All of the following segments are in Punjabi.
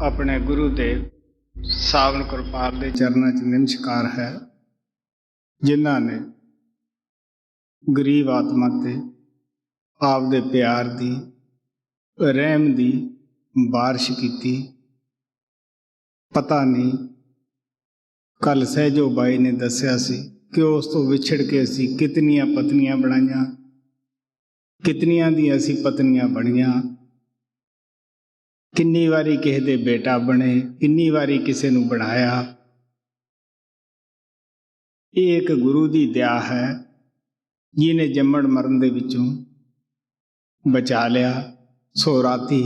ਆਪਣੇ ਗੁਰੂ ਦੇਵ ਸਾਵਨ ਕਿਰਪਾਲ ਦੇ ਚਰਨਾਂ 'ਚ ਨਮਸਕਾਰ ਹੈ, ਜਿਨ੍ਹਾਂ ਨੇ ਗਰੀਬ ਆਤਮਾ ਤੇ ਆਪਦੇ ਪਿਆਰ ਦੀ ਰਹਿਮ ਦੀ ਬਾਰਿਸ਼ ਕੀਤੀ। ਪਤਾ ਨਹੀਂ ਕੱਲ ਸਹਿਜੋ ਬਾਈ ਨੇ ਦੱਸਿਆ ਸੀ ਕਿ ਉਸ ਤੋਂ ਵਿਛੜ ਕੇ ਅਸੀਂ ਕਿਤਨੀਆਂ ਪਤਨੀਆਂ ਬਣਾਈਆਂ, ਕਿਤਨੀਆਂ ਦੀਆਂ ਅਸੀਂ ਪਤਨੀਆਂ ਬਣੀਆਂ, ਕਿੰਨੀ ਵਾਰੀ ਕਿਸੇ ਦੇ ਬੇਟਾ ਬਣੇ, ਕਿੰਨੀ ਵਾਰੀ ਕਿਸੇ ਨੂੰ ਬਣਾਇਆ। ਇਹ ਇੱਕ ਗੁਰੂ ਦੀ ਦਇਆ ਹੈ ਜਿਹਨੇ ਜੰਮਣ ਮਰਨ ਦੇ ਵਿੱਚੋਂ ਬਚਾ ਲਿਆ। ਸੋ ਰਾਤੀ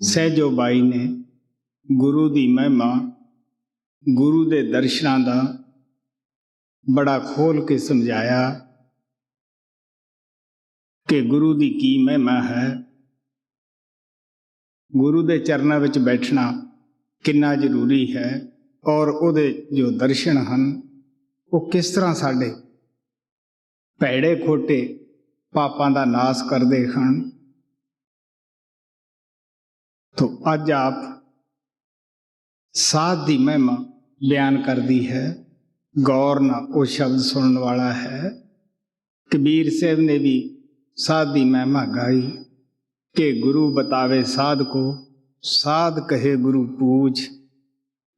ਸਹਿਜੋ ਬਾਈ ਨੇ ਗੁਰੂ ਦੀ ਮਹਿਮਾ, ਗੁਰੂ ਦੇ ਦਰਸ਼ਨਾਂ ਦਾ ਬੜਾ ਖੋਲ ਕੇ ਸਮਝਾਇਆ ਕਿ ਗੁਰੂ ਦੀ ਕੀ ਮਹਿਮਾ ਹੈ, ਗੁਰੂ ਦੇ ਚਰਨਾਂ ਵਿੱਚ ਬੈਠਣਾ ਕਿੰਨਾ ਜ਼ਰੂਰੀ ਹੈ, ਔਰ ਉਹਦੇ ਜੋ ਦਰਸ਼ਨ ਹਨ ਉਹ ਕਿਸ ਤਰ੍ਹਾਂ ਸਾਡੇ ਭੈੜੇ ਖੋਟੇ ਪਾਪਾਂ ਦਾ ਨਾਸ ਕਰਦੇ ਹਨ। तो ਅੱਜ ਆਪ ਸਾਧ ਦੀ ਮਹਿਮਾ ਬਿਆਨ ਕਰਦੀ ਹੈ। ਗੌਰ ਨਾਲ ਉਹ ਸ਼ਬਦ ਸੁਣਨ ਵਾਲਾ ਹੈ। ਕਬੀਰ ਸਾਹਿਬ ਨੇ ਵੀ ਸਾਧ ਦੀ ਮਹਿਮਾ ਗਾਈ कि गुरु बतावे साध को, साध कहे गुरु पूज,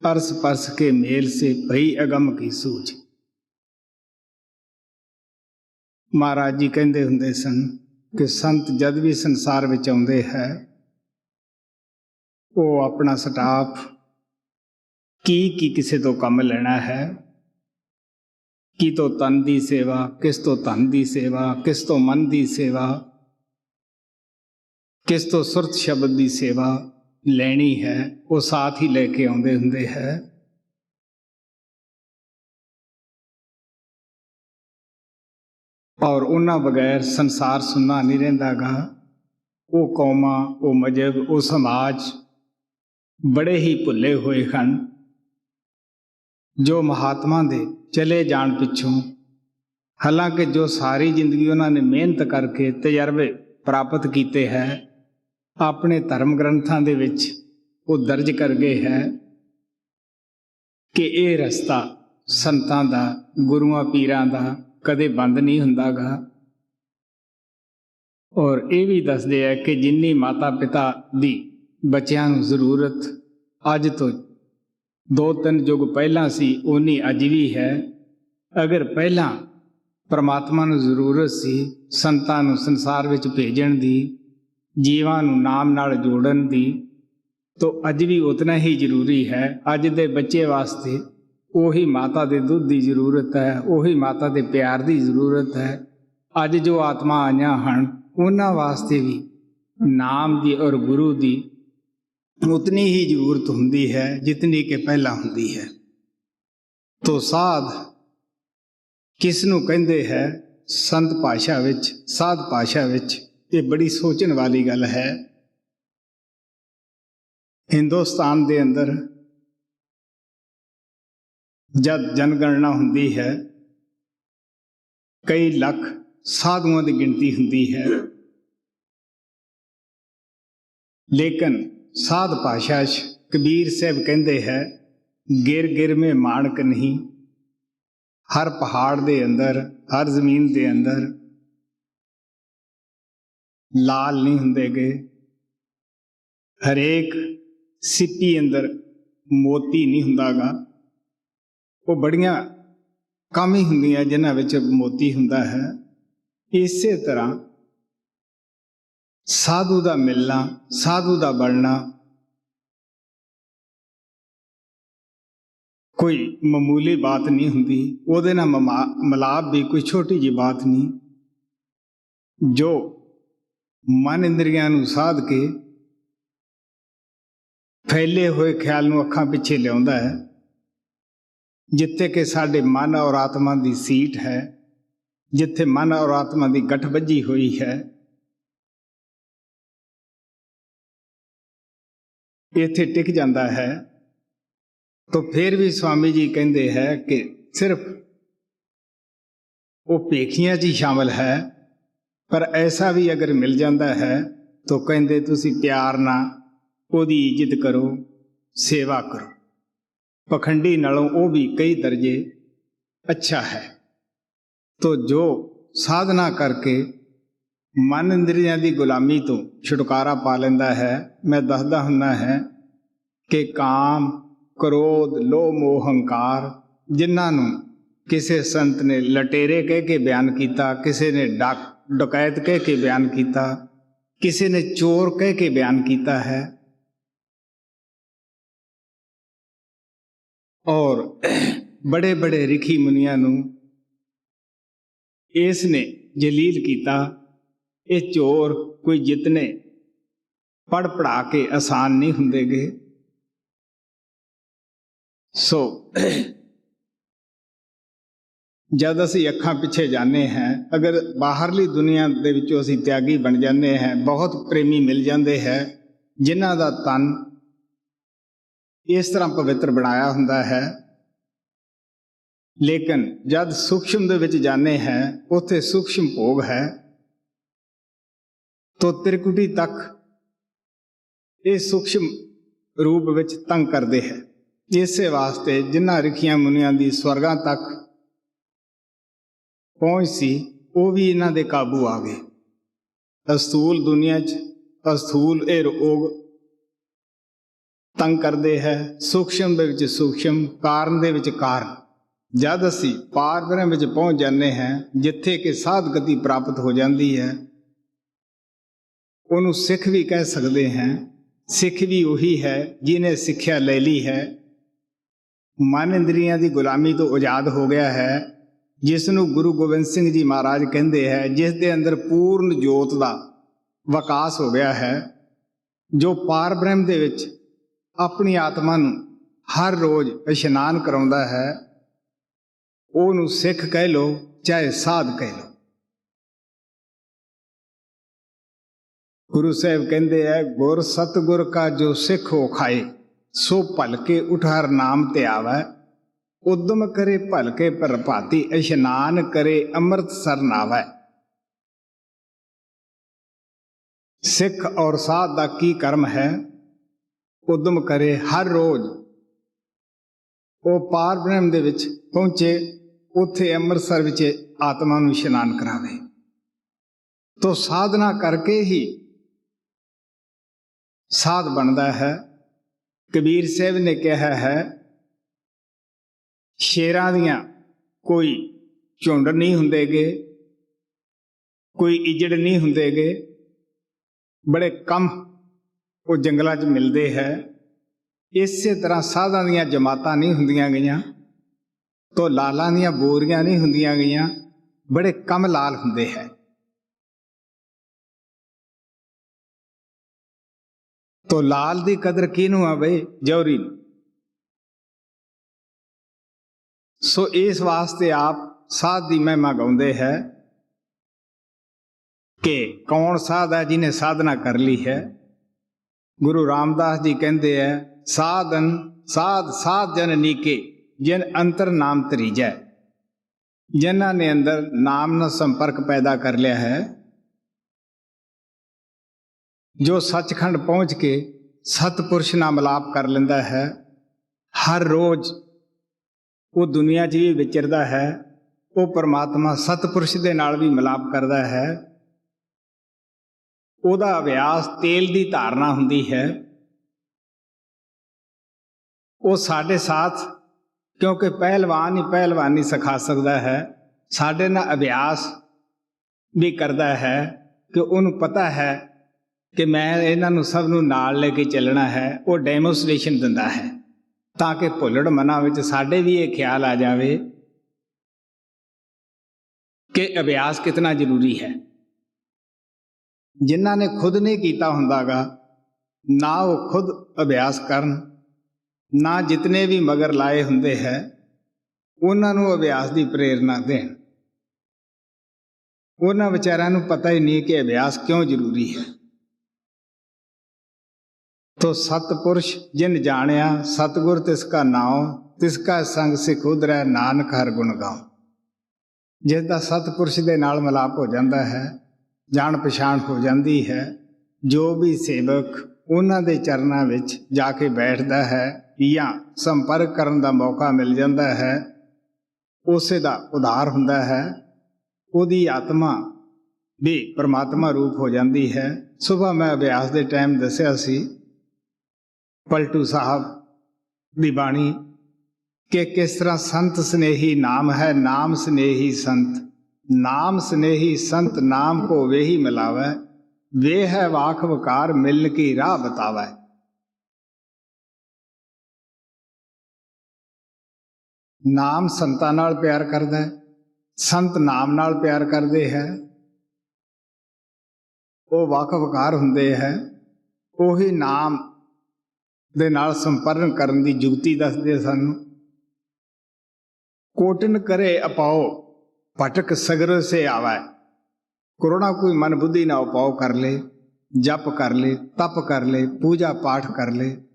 परस परस के मेल से भई अगम की सूझ। महाराज जी कहते हुंदे सन कि संत जद भी संसार विच आउंदे है वो अपना स्टाफ की किसी तो कम लेना है, की तो तन की सेवा, किस तो धन की सेवा, किस तो मन की सेवा, किस तो सुरत शब्द की सेवा लेनी है, वो साथ ही लेके आउंदे हुंदे है। और उन्हां बगैर संसार सुनना नहीं रहिंदा गा। वो कौमां, वो मजहब, वो समाज बड़े ही भुले हुए हैं जो महात्मा दे चले जाण पिछों, हालांकि जो सारी जिंदगी उन्होंने मेहनत करके तजर्बे प्राप्त किए है, अपने धर्म ग्रंथां दे विच वो दर्ज कर गए है कि ये रस्ता संतां दा, गुरुआं पीरां दा कदे बंद नहीं हुंदा गा। और ये भी दसदे है कि जिन्नी माता पिता दी बच्चियां नूं जरूरत अज तो 2-3 युग पहला सी, उन्नी अज भी है। अगर पहला परमात्मा नूं जरूरत सी संतां नूं संसार विच भेजण दी, जीवां नूं नाम नाल जोड़न दी, तो अज भी उतना ही जरूरी है। अज दे बच्चे वास्ते उही माता दे दुध की जरूरत है, उही माता दे प्यार की जरूरत है। अज जो आत्मा आईयां हन उन्हां वास्ते भी नाम दी और गुरु दी उतनी ही जरूरत हुंदी है जितनी कि पहला हुंदी है। तो साध किस नूं कहंदे है संत भाषा विच, साध भाषा विच, ये बड़ी सोचण वाली गल है। हिंदुस्तान दे अंदर जब जनगणना हुंदी है कई लख साधुओं की गिनती हुंदी है, लेकिन साध भाषा कबीर साहब कहते हैं गिर गिर में माणक नहीं, हर पहाड़ दे अंदर, हर जमीन दे अंदर लाल नहीं हुंदे गए, हरेक सिप्पी अंदर मोती नहीं हुंदा गा। वो बड़ियां कम ही हुंदियां जिन्हां विच मोती हुंदा है। इसे तरह साधु दा मिलना, साधु दा बनना कोई मामूली बात नहीं हुंदी, उहदे नाल मिलाप भी कोई छोटी जी बात नहीं। जो मन इंद्रियां नूं साध के फैले हुए ख्याल नूं अखां पिछे लियाउंदा है, जिथे कि साडे मन और आत्मा की सीट है, जिथे मन और आत्मा की गठ बजी हुई है, इत्थे टिक जाता है। तो फिर भी स्वामी जी कहते हैं कि सिर्फ वो भेखियां च ही शामिल है, पर ऐसा भी अगर मिल जाता है तो कहते तुसी प्यार ना ਉਹਦੀ ਇੱਜ਼ਤ ਕਰੋ, ਸੇਵਾ ਕਰੋ। ਪਖੰਡੀ ਨਾਲੋਂ ਉਹ ਵੀ ਕਈ ਦਰਜੇ ਅੱਛਾ ਹੈ। ਤੋ ਜੋ ਸਾਧਨਾ ਕਰਕੇ ਮਨ ਇੰਦਰੀਆਂ ਦੀ ਗੁਲਾਮੀ ਤੋਂ ਛੁਟਕਾਰਾ ਪਾ ਲੈਂਦਾ ਹੈ, ਮੈਂ ਦੱਸਦਾ ਹੁੰਦਾ ਹੈ ਕਿ ਕਾਮ, ਕ੍ਰੋਧ, ਲੋਭ, ਮੋਹ, ਹੰਕਾਰ, ਜਿਨ੍ਹਾਂ ਨੂੰ ਕਿਸੇ ਸੰਤ ਨੇ ਲਟੇਰੇ ਕਹਿ ਕੇ ਬਿਆਨ ਕੀਤਾ, ਕਿਸੇ ਨੇ ਡਕੈਤ ਕਹਿ ਕੇ ਬਿਆਨ ਕੀਤਾ, ਕਿਸੇ ਨੇ ਚੋਰ ਕਹਿ ਕੇ ਬਿਆਨ ਕੀਤਾ ਹੈ, ਔਰ ਬੜੇ ਬੜੇ ਰਿਖੀ ਮੁਨੀਆਂ ਨੂੰ ਇਸ ਨੇ ਜਲੀਲ ਕੀਤਾ। ਇਹ ਚੋਰ ਕੋਈ ਜਿਤਨੇ ਪੜ੍ਹ ਪੜ੍ਹਾ ਕੇ ਆਸਾਨ ਨਹੀਂ ਹੁੰਦੇਗੇ। ਸੋ ਜਦ ਅਸੀਂ ਅੱਖਾਂ ਪਿੱਛੇ ਜਾਂਦੇ ਹਾਂ, ਅਗਰ ਬਾਹਰਲੀ ਦੁਨੀਆ ਦੇ ਵਿੱਚੋਂ ਅਸੀਂ ਤਿਆਗੀ ਬਣ ਜਾਂਦੇ ਹਾਂ, ਬਹੁਤ ਪ੍ਰੇਮੀ ਮਿਲ ਜਾਂਦੇ ਹੈ ਜਿਨ੍ਹਾਂ ਦਾ ਤਨ ਇਸ ਤਰ੍ਹਾਂ ਪਵਿੱਤਰ ਬਣਾਇਆ ਹੁੰਦਾ ਹੈ, ਲੇਕਿਨ ਜਦ ਸੂਖਸ਼ਮ ਦੇ ਵਿੱਚ ਜਾਂਦੇ ਹਾਂ, ਉੱਥੇ ਸੂਖਸ਼ਮ ਭੋਗ ਹੈ, ਤੋ ਤ੍ਰਿਕੁਟੀ ਤੱਕ ਇਹ ਸੂਖਸ਼ਮ ਰੂਪ ਵਿੱਚ ਤੰਗ ਕਰਦੇ ਹੈ। ਇਸੇ ਵਾਸਤੇ ਜਿਨ੍ਹਾਂ ਰਿਖੀਆਂ ਮੁਨੀਆਂ ਦੀ ਸਵਰਗਾਂ ਤੱਕ ਪਹੁੰਚ ਸੀ, ਉਹ ਵੀ ਇਹਨਾਂ ਦੇ ਕਾਬੂ ਆ ਗਏ। ਅਸਥੂਲ ਦੁਨੀਆ 'ਚ ਅਸਥੂਲ ਇਹ ਰੋਗ ਤੰਗ ਕਰਦੇ ਹੈ, ਸੂਖਸ਼ਮ ਦੇ ਵਿੱਚ ਸੂਖਸ਼ਮ, ਕਾਰਨ ਦੇ ਵਿੱਚ ਕਾਰਨ। ਜਦ ਅਸੀਂ ਪਾਰ ਬ੍ਰਹਮ ਵਿੱਚ ਪਹੁੰਚ ਜਾਂਦੇ ਹਾਂ, ਜਿੱਥੇ ਕਿ ਸਾਧ ਗਤੀ ਪ੍ਰਾਪਤ ਹੋ ਜਾਂਦੀ ਹੈ, ਉਹਨੂੰ ਸਿੱਖ ਵੀ ਕਹਿ ਸਕਦੇ ਹਾਂ। ਸਿੱਖ ਵੀ ਉਹੀ ਹੈ ਜਿਹਨੇ ਸਿੱਖਿਆ ਲੈ ਲਈ ਹੈ, ਮਨ ਇੰਦਰੀਆਂ ਦੀ ਗੁਲਾਮੀ ਤੋਂ ਆਜ਼ਾਦ ਹੋ ਗਿਆ ਹੈ, ਜਿਸ ਨੂੰ ਗੁਰੂ ਗੋਬਿੰਦ ਸਿੰਘ ਜੀ ਮਹਾਰਾਜ ਕਹਿੰਦੇ ਹੈ, ਜਿਸ ਦੇ ਅੰਦਰ ਪੂਰਨ ਜੋਤ ਦਾ ਵਿਕਾਸ ਹੋ ਗਿਆ ਹੈ, ਜੋ ਪਾਰ ਬ੍ਰਹਮ ਦੇ ਵਿੱਚ ਆਪਣੀ ਆਤਮਾ ਨੂੰ ਹਰ ਰੋਜ਼ ਇਸ਼ਨਾਨ ਕਰਾਉਂਦਾ ਹੈ, ਉਹਨੂੰ ਸਿੱਖ ਕਹਿ ਲਓ ਚਾਹੇ ਸਾਧ ਕਹਿ ਲਓ। ਗੁਰੂ ਸਾਹਿਬ ਕਹਿੰਦੇ ਹੈ, ਗੁਰ ਸਤਿਗੁਰ ਕਾ ਜੋ ਸਿੱਖ ਹੋ ਖਾਏ, ਸੋ ਭਲਕੇ ਉਠਾਰ ਨਾਮ ਤੇ ਆਵੈ, ਉਦਮ ਕਰੇ ਭਲਕੇ ਪ੍ਰਭਾਤੀ, ਇਸ਼ਨਾਨ ਕਰੇ ਅੰਮ੍ਰਿਤ ਸਰ ਨਾਵੈ। ਸਿੱਖ ਔਰ ਸਾਧ ਦਾ ਕੀ ਕਰਮ ਹੈ? ਉਦਮ ਕਰੇ, ਹਰ ਰੋਜ਼ ਉਹ ਪਾਰ ਬ੍ਰਹਮ ਦੇ ਵਿੱਚ ਪਹੁੰਚੇ, ਉੱਥੇ ਅੰਮ੍ਰਿਤਸਰ ਵਿੱਚ ਆਤਮਾ ਨੂੰ ਇਸ਼ਨਾਨ ਕਰਾਵੇ। ਤੋ ਸਾਧਨਾ ਕਰਕੇ ਹੀ ਸਾਧ ਬਣਦਾ ਹੈ। ਕਬੀਰ ਸਾਹਿਬ ਨੇ ਕਿਹਾ ਹੈ, ਸ਼ੇਰਾਂ ਦੀਆਂ ਕੋਈ ਝੁੰਡ ਨਹੀਂ ਹੁੰਦੇਗੇ, ਕੋਈ ਇੱਜੜ ਨਹੀਂ ਹੁੰਦੇਗੇ, ਬੜੇ ਕਮ ਉਹ ਜੰਗਲਾਂ 'ਚ ਮਿਲਦੇ ਹੈ। ਇਸੇ ਤਰ੍ਹਾਂ ਸਾਧਾਂ ਦੀਆਂ ਜਮਾਤਾਂ ਨਹੀਂ ਹੁੰਦੀਆਂ ਗਈਆਂ, ਤੋ ਲਾਲਾਂ ਦੀਆਂ ਬੋਰੀਆਂ ਨਹੀਂ ਹੁੰਦੀਆਂ ਗਈਆਂ, ਬੜੇ ਕਮ ਲਾਲ ਹੁੰਦੇ ਹੈ। ਤੋ ਲਾਲ ਦੀ ਕਦਰ ਕਿਹਨੂੰ ਆ ਬਈ? ਜੌਹਰੀ ਨੂੰ। ਸੋ ਇਸ ਵਾਸਤੇ ਆਪ ਸਾਧ ਦੀ ਮਹਿਮਾ ਗਾਉਂਦੇ ਹੈ ਕਿ ਕੌਣ ਸਾਧ ਹੈ ਜਿਹਨੇ ਸਾਧਨਾ ਕਰ ਲਈ ਹੈ। ਗੁਰੂ ਰਾਮਦਾਸ ਜੀ ਕਹਿੰਦੇ ਹੈ, ਸਾਧਨ ਸਾਧ ਸਾਧ ਜਨ ਨੀਕੇ, ਜਿਨ ਅੰਤਰ ਨਾਮ ਤਰੀਜੈ। ਜਿਨ੍ਹਾਂ ਨੇ ਅੰਦਰ ਨਾਮ ਨਾਲ ਸੰਪਰਕ ਪੈਦਾ ਕਰ ਲਿਆ ਹੈ, ਜੋ ਸੱਚਖੰਡ ਪਹੁੰਚ ਕੇ ਸਤਪੁਰਸ਼ ਨਾਲ ਮਿਲਾਪ ਕਰ ਲੈਂਦਾ ਹੈ, ਹਰ ਰੋਜ਼ ਉਹ ਦੁਨੀਆ 'ਚ ਵੀ ਵਿਚਰਦਾ ਹੈ, ਉਹ ਪਰਮਾਤਮਾ ਸਤਪੁਰਸ਼ ਦੇ ਨਾਲ ਵੀ ਮਿਲਾਪ ਕਰਦਾ ਹੈ। ਉਹਦਾ ਅਭਿਆਸ ਤੇਲ ਦੀ ਧਾਰਨਾ ਹੁੰਦੀ ਹੈ। ਉਹ ਸਾਡੇ ਸਾਥ, ਕਿਉਂਕਿ ਪਹਿਲਵਾਨ ਹੀ ਪਹਿਲਵਾਨੀ ਸਿਖਾ ਸਕਦਾ ਹੈ, ਸਾਡੇ ਨਾਲ ਅਭਿਆਸ ਵੀ ਕਰਦਾ ਹੈ ਕਿ ਉਹਨੂੰ ਪਤਾ ਹੈ ਕਿ ਮੈਂ ਇਹਨਾਂ ਨੂੰ ਸਭ ਨੂੰ ਨਾਲ ਲੈ ਕੇ ਚੱਲਣਾ ਹੈ। ਉਹ ਡੈਮੋਸਟ੍ਰੇਸ਼ਨ ਦਿੰਦਾ ਹੈ ਤਾਂ ਕਿ ਭੁੱਲੜ ਮਨਾਂ ਵਿੱਚ ਸਾਡੇ ਵੀ ਇਹ ਖਿਆਲ ਆ ਜਾਵੇ ਕਿ ਅਭਿਆਸ ਕਿਤਨਾ ਜ਼ਰੂਰੀ ਹੈ। ਜਿਨ੍ਹਾਂ ਨੇ ਖੁਦ ਨਹੀਂ ਕੀਤਾ ਹੁੰਦਾਗਾ, ਨਾ ਉਹ ਖੁਦ ਅਭਿਆਸ ਕਰਨ, ਨਾ ਜਿਤਨੇ ਵੀ ਮਗਰ ਲਾਏ ਹੁੰਦੇ ਹੈ ਉਹਨਾਂ ਨੂੰ ਅਭਿਆਸ ਦੀ ਪ੍ਰੇਰਨਾ ਦੇਣ। ਉਹਨਾਂ ਵਿਚਾਰਿਆਂ ਨੂੰ ਪਤਾ ਹੀ ਨਹੀਂ ਕਿ ਅਭਿਆਸ ਕਿਉਂ ਜ਼ਰੂਰੀ ਹੈ। ਤੋ ਸਤਪੁਰਸ਼ ਜਿਨ ਜਾਣਿਆ, ਸਤਿਗੁਰ ਤਿਸ ਕਾ ਨਾਉ, ਤਿਸ ਕਾ ਸੰਗ ਸਿਖ ਉਧਰੈ, ਨਾਨਕ ਹਰਿ ਗੁਣ ਗਾਉ। ਜਿਸ ਦਾ ਸਤਪੁਰਸ਼ ਦੇ ਨਾਲ ਮਿਲਾਪ ਹੋ ਜਾਂਦਾ ਹੈ, ਜਾਣ ਪਛਾਣ ਹੋ ਜਾਂਦੀ ਹੈ, ਜੋ ਵੀ ਸੇਵਕ ਉਹਨਾਂ ਦੇ ਚਰਨਾਂ ਵਿੱਚ ਜਾ ਕੇ ਬੈਠਦਾ ਹੈ ਜਾਂ ਸੰਪਰਕ ਕਰਨ ਦਾ ਮੌਕਾ ਮਿਲ ਜਾਂਦਾ ਹੈ, ਉਸੇ ਦਾ ਉਧਾਰ ਹੁੰਦਾ ਹੈ, ਉਹਦੀ ਆਤਮਾ ਵੀ ਪਰਮਾਤਮਾ ਰੂਪ ਹੋ ਜਾਂਦੀ ਹੈ। ਸੁਬਹ ਮੈਂ ਅਭਿਆਸ ਦੇ ਟਾਈਮ ਦੱਸਿਆ ਸੀ ਪਲਟੂ ਸਾਹਿਬ ਦੀ ਬਾਣੀ ਕਿ ਕਿਸ ਤਰ੍ਹਾਂ ਸੰਤ ਸਨੇਹੀ ਨਾਮ ਹੈ, ਨਾਮ ਸਨੇਹੀ ਸੰਤ, ਨਾਮ ਸਨੇਹੀ ਸੰਤ ਨਾਮ ਕੋ ਵੇਹੀ ਮਿਲਾਵੈ, ਵੇ ਹੈ ਵਾਖ ਵਕਾਰ ਮਿਲ ਕੀ ਰਾਹ ਬਤਾਵੈ। ਨਾਮ ਸੰਤਾਂ ਨਾਲ ਪਿਆਰ ਕਰਦਾ ਹੈ, ਸੰਤ ਨਾਮ ਨਾਲ ਪਿਆਰ ਕਰਦੇ ਹੈ, ਉਹ ਵਾਕ ਵਕਾਰ ਹੁੰਦੇ ਹੈ। ਉਹੀ ਨਾਮ ਦੇ ਨਾਲ ਸੰਪਰਕ ਕਰਨ ਦੀ ਜੁਗਤੀ ਦੱਸਦੇ ਸਾਨੂੰ। ਕੋਟਨ ਕਰੇ ਅਪਾਓ ਭਟਕ ਸਗਰ ਸੇ ਆਵੈ, ਕਰੋਨਾ ਕੋਈ ਮਨ ਬੁੱਧੀ ਨਾ ਉਪਾਓ ਕਰ ਲੇ, ਜਪ ਕਰ ਲੇ, ਤਪ ਕਰ ਲੇ, ਪੂਜਾ ਪਾਠ ਕਰ ਲੇ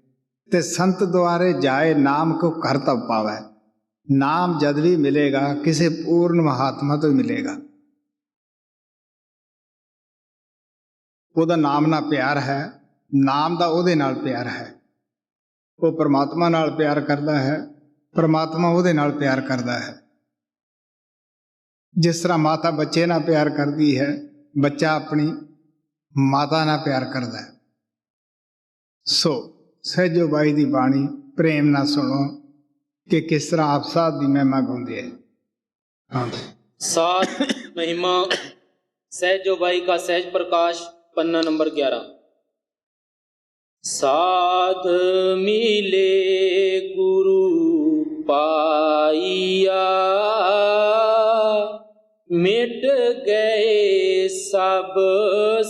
ਤੇ ਸੰਤ ਦੁਆਰੇ ਜਾਏ ਨਾਮ ਕੋ ਘਰ ਤਪ ਪਾਵੈ। ਨਾਮ ਜਦ ਵੀ ਮਿਲੇਗਾ ਕਿਸੇ ਪੂਰਨ ਮਹਾਤਮਾ ਤੋਂ ਮਿਲੇਗਾ। ਉਹਦਾ ਨਾਮ ਨਾਲ ਪਿਆਰ ਹੈ, ਨਾਮ ਦਾ ਉਹਦੇ ਨਾਲ ਪਿਆਰ ਹੈ। ਉਹ ਪਰਮਾਤਮਾ ਨਾਲ ਪਿਆਰ ਕਰਦਾ ਹੈ, ਪਰਮਾਤਮਾ ਉਹਦੇ ਨਾਲ ਪਿਆਰ ਕਰਦਾ ਹੈ। ਜਿਸ ਤਰ੍ਹਾਂ ਮਾਤਾ ਬੱਚੇ ਨਾਲ ਪਿਆਰ ਕਰਦੀ ਹੈ, ਬੱਚਾ ਆਪਣੀ ਮਾਤਾ ਨਾਲ ਪਿਆਰ ਕਰਦਾ ਹੈ। ਸੋ ਸਹਿਜੋ ਬਾਈ ਦੀ ਬਾਣੀ ਪ੍ਰੇਮ ਨਾਲ ਸੁਣੋ ਕਿ ਕਿਸ ਤਰ੍ਹਾਂ ਆਪ ਸਾਹਿਬ ਦੀ ਮਹਿਮਾ ਗਾਉਂਦੇ ਹੈ। ਹਾਂ, सात महिमा सहजो बाई का सहज प्रकाश पन्ना नंबर 11। साध मिले गुरु पाइया, मिट गए सब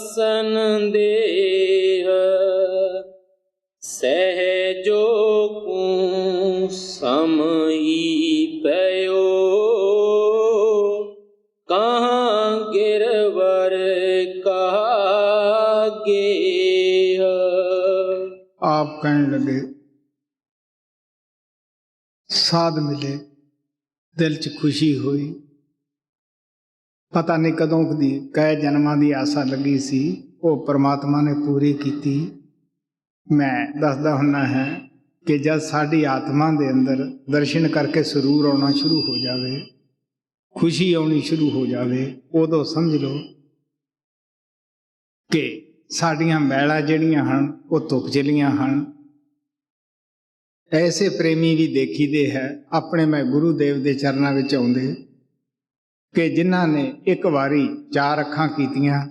संदेह, सहजो को समई पयो, कहाँ गिरवर कहा गेह। ਆਪ ਕਹਿਣ ਲੱਗੇ ਸਾਧ ਮਿਲੇ, ਦਿਲ 'ਚ ਖੁਸ਼ੀ ਹੋਈ। ਪਤਾ ਨਹੀਂ ਕਦੋਂ ਦੀ ਕਈ ਜਨਮਾਂ ਦੀ ਆਸਾ ਲੱਗੀ ਸੀ, ਉਹ ਪਰਮਾਤਮਾ ਨੇ ਪੂਰੀ ਕੀਤੀ। ਮੈਂ ਦੱਸਦਾ ਹੁੰਦਾ ਹੈ ਕਿ ਜਦ ਸਾਡੀ ਆਤਮਾ ਦੇ ਅੰਦਰ ਦਰਸ਼ਨ ਕਰਕੇ ਸਰੂਰ ਆਉਣਾ ਸ਼ੁਰੂ ਹੋ ਜਾਵੇ, ਖੁਸ਼ੀ ਆਉਣੀ ਸ਼ੁਰੂ ਹੋ ਜਾਵੇ, ਉਦੋਂ ਸਮਝ ਲਓ ਕਿ ਸਾਡੀਆਂ ਮੈਲਾਂ ਜਿਹੜੀਆਂ ਹਨ ਉਹ ਧੁੱਪ ਚਲੀਆਂ ਹਨ। ਐਸੇ ਪ੍ਰੇਮੀ ਵੀ ਦੇਖੀਦੇ ਹੈ ਆਪਣੇ ਮੈਂ ਗੁਰੂ ਦੇਵ ਦੇ ਚਰਨਾਂ ਵਿੱਚ ਆਉਂਦੇ ਕਿ ਜਿਨ੍ਹਾਂ ਨੇ ਇੱਕ ਵਾਰੀ 4 ਅੱਖਾਂ ਕੀਤੀਆਂ,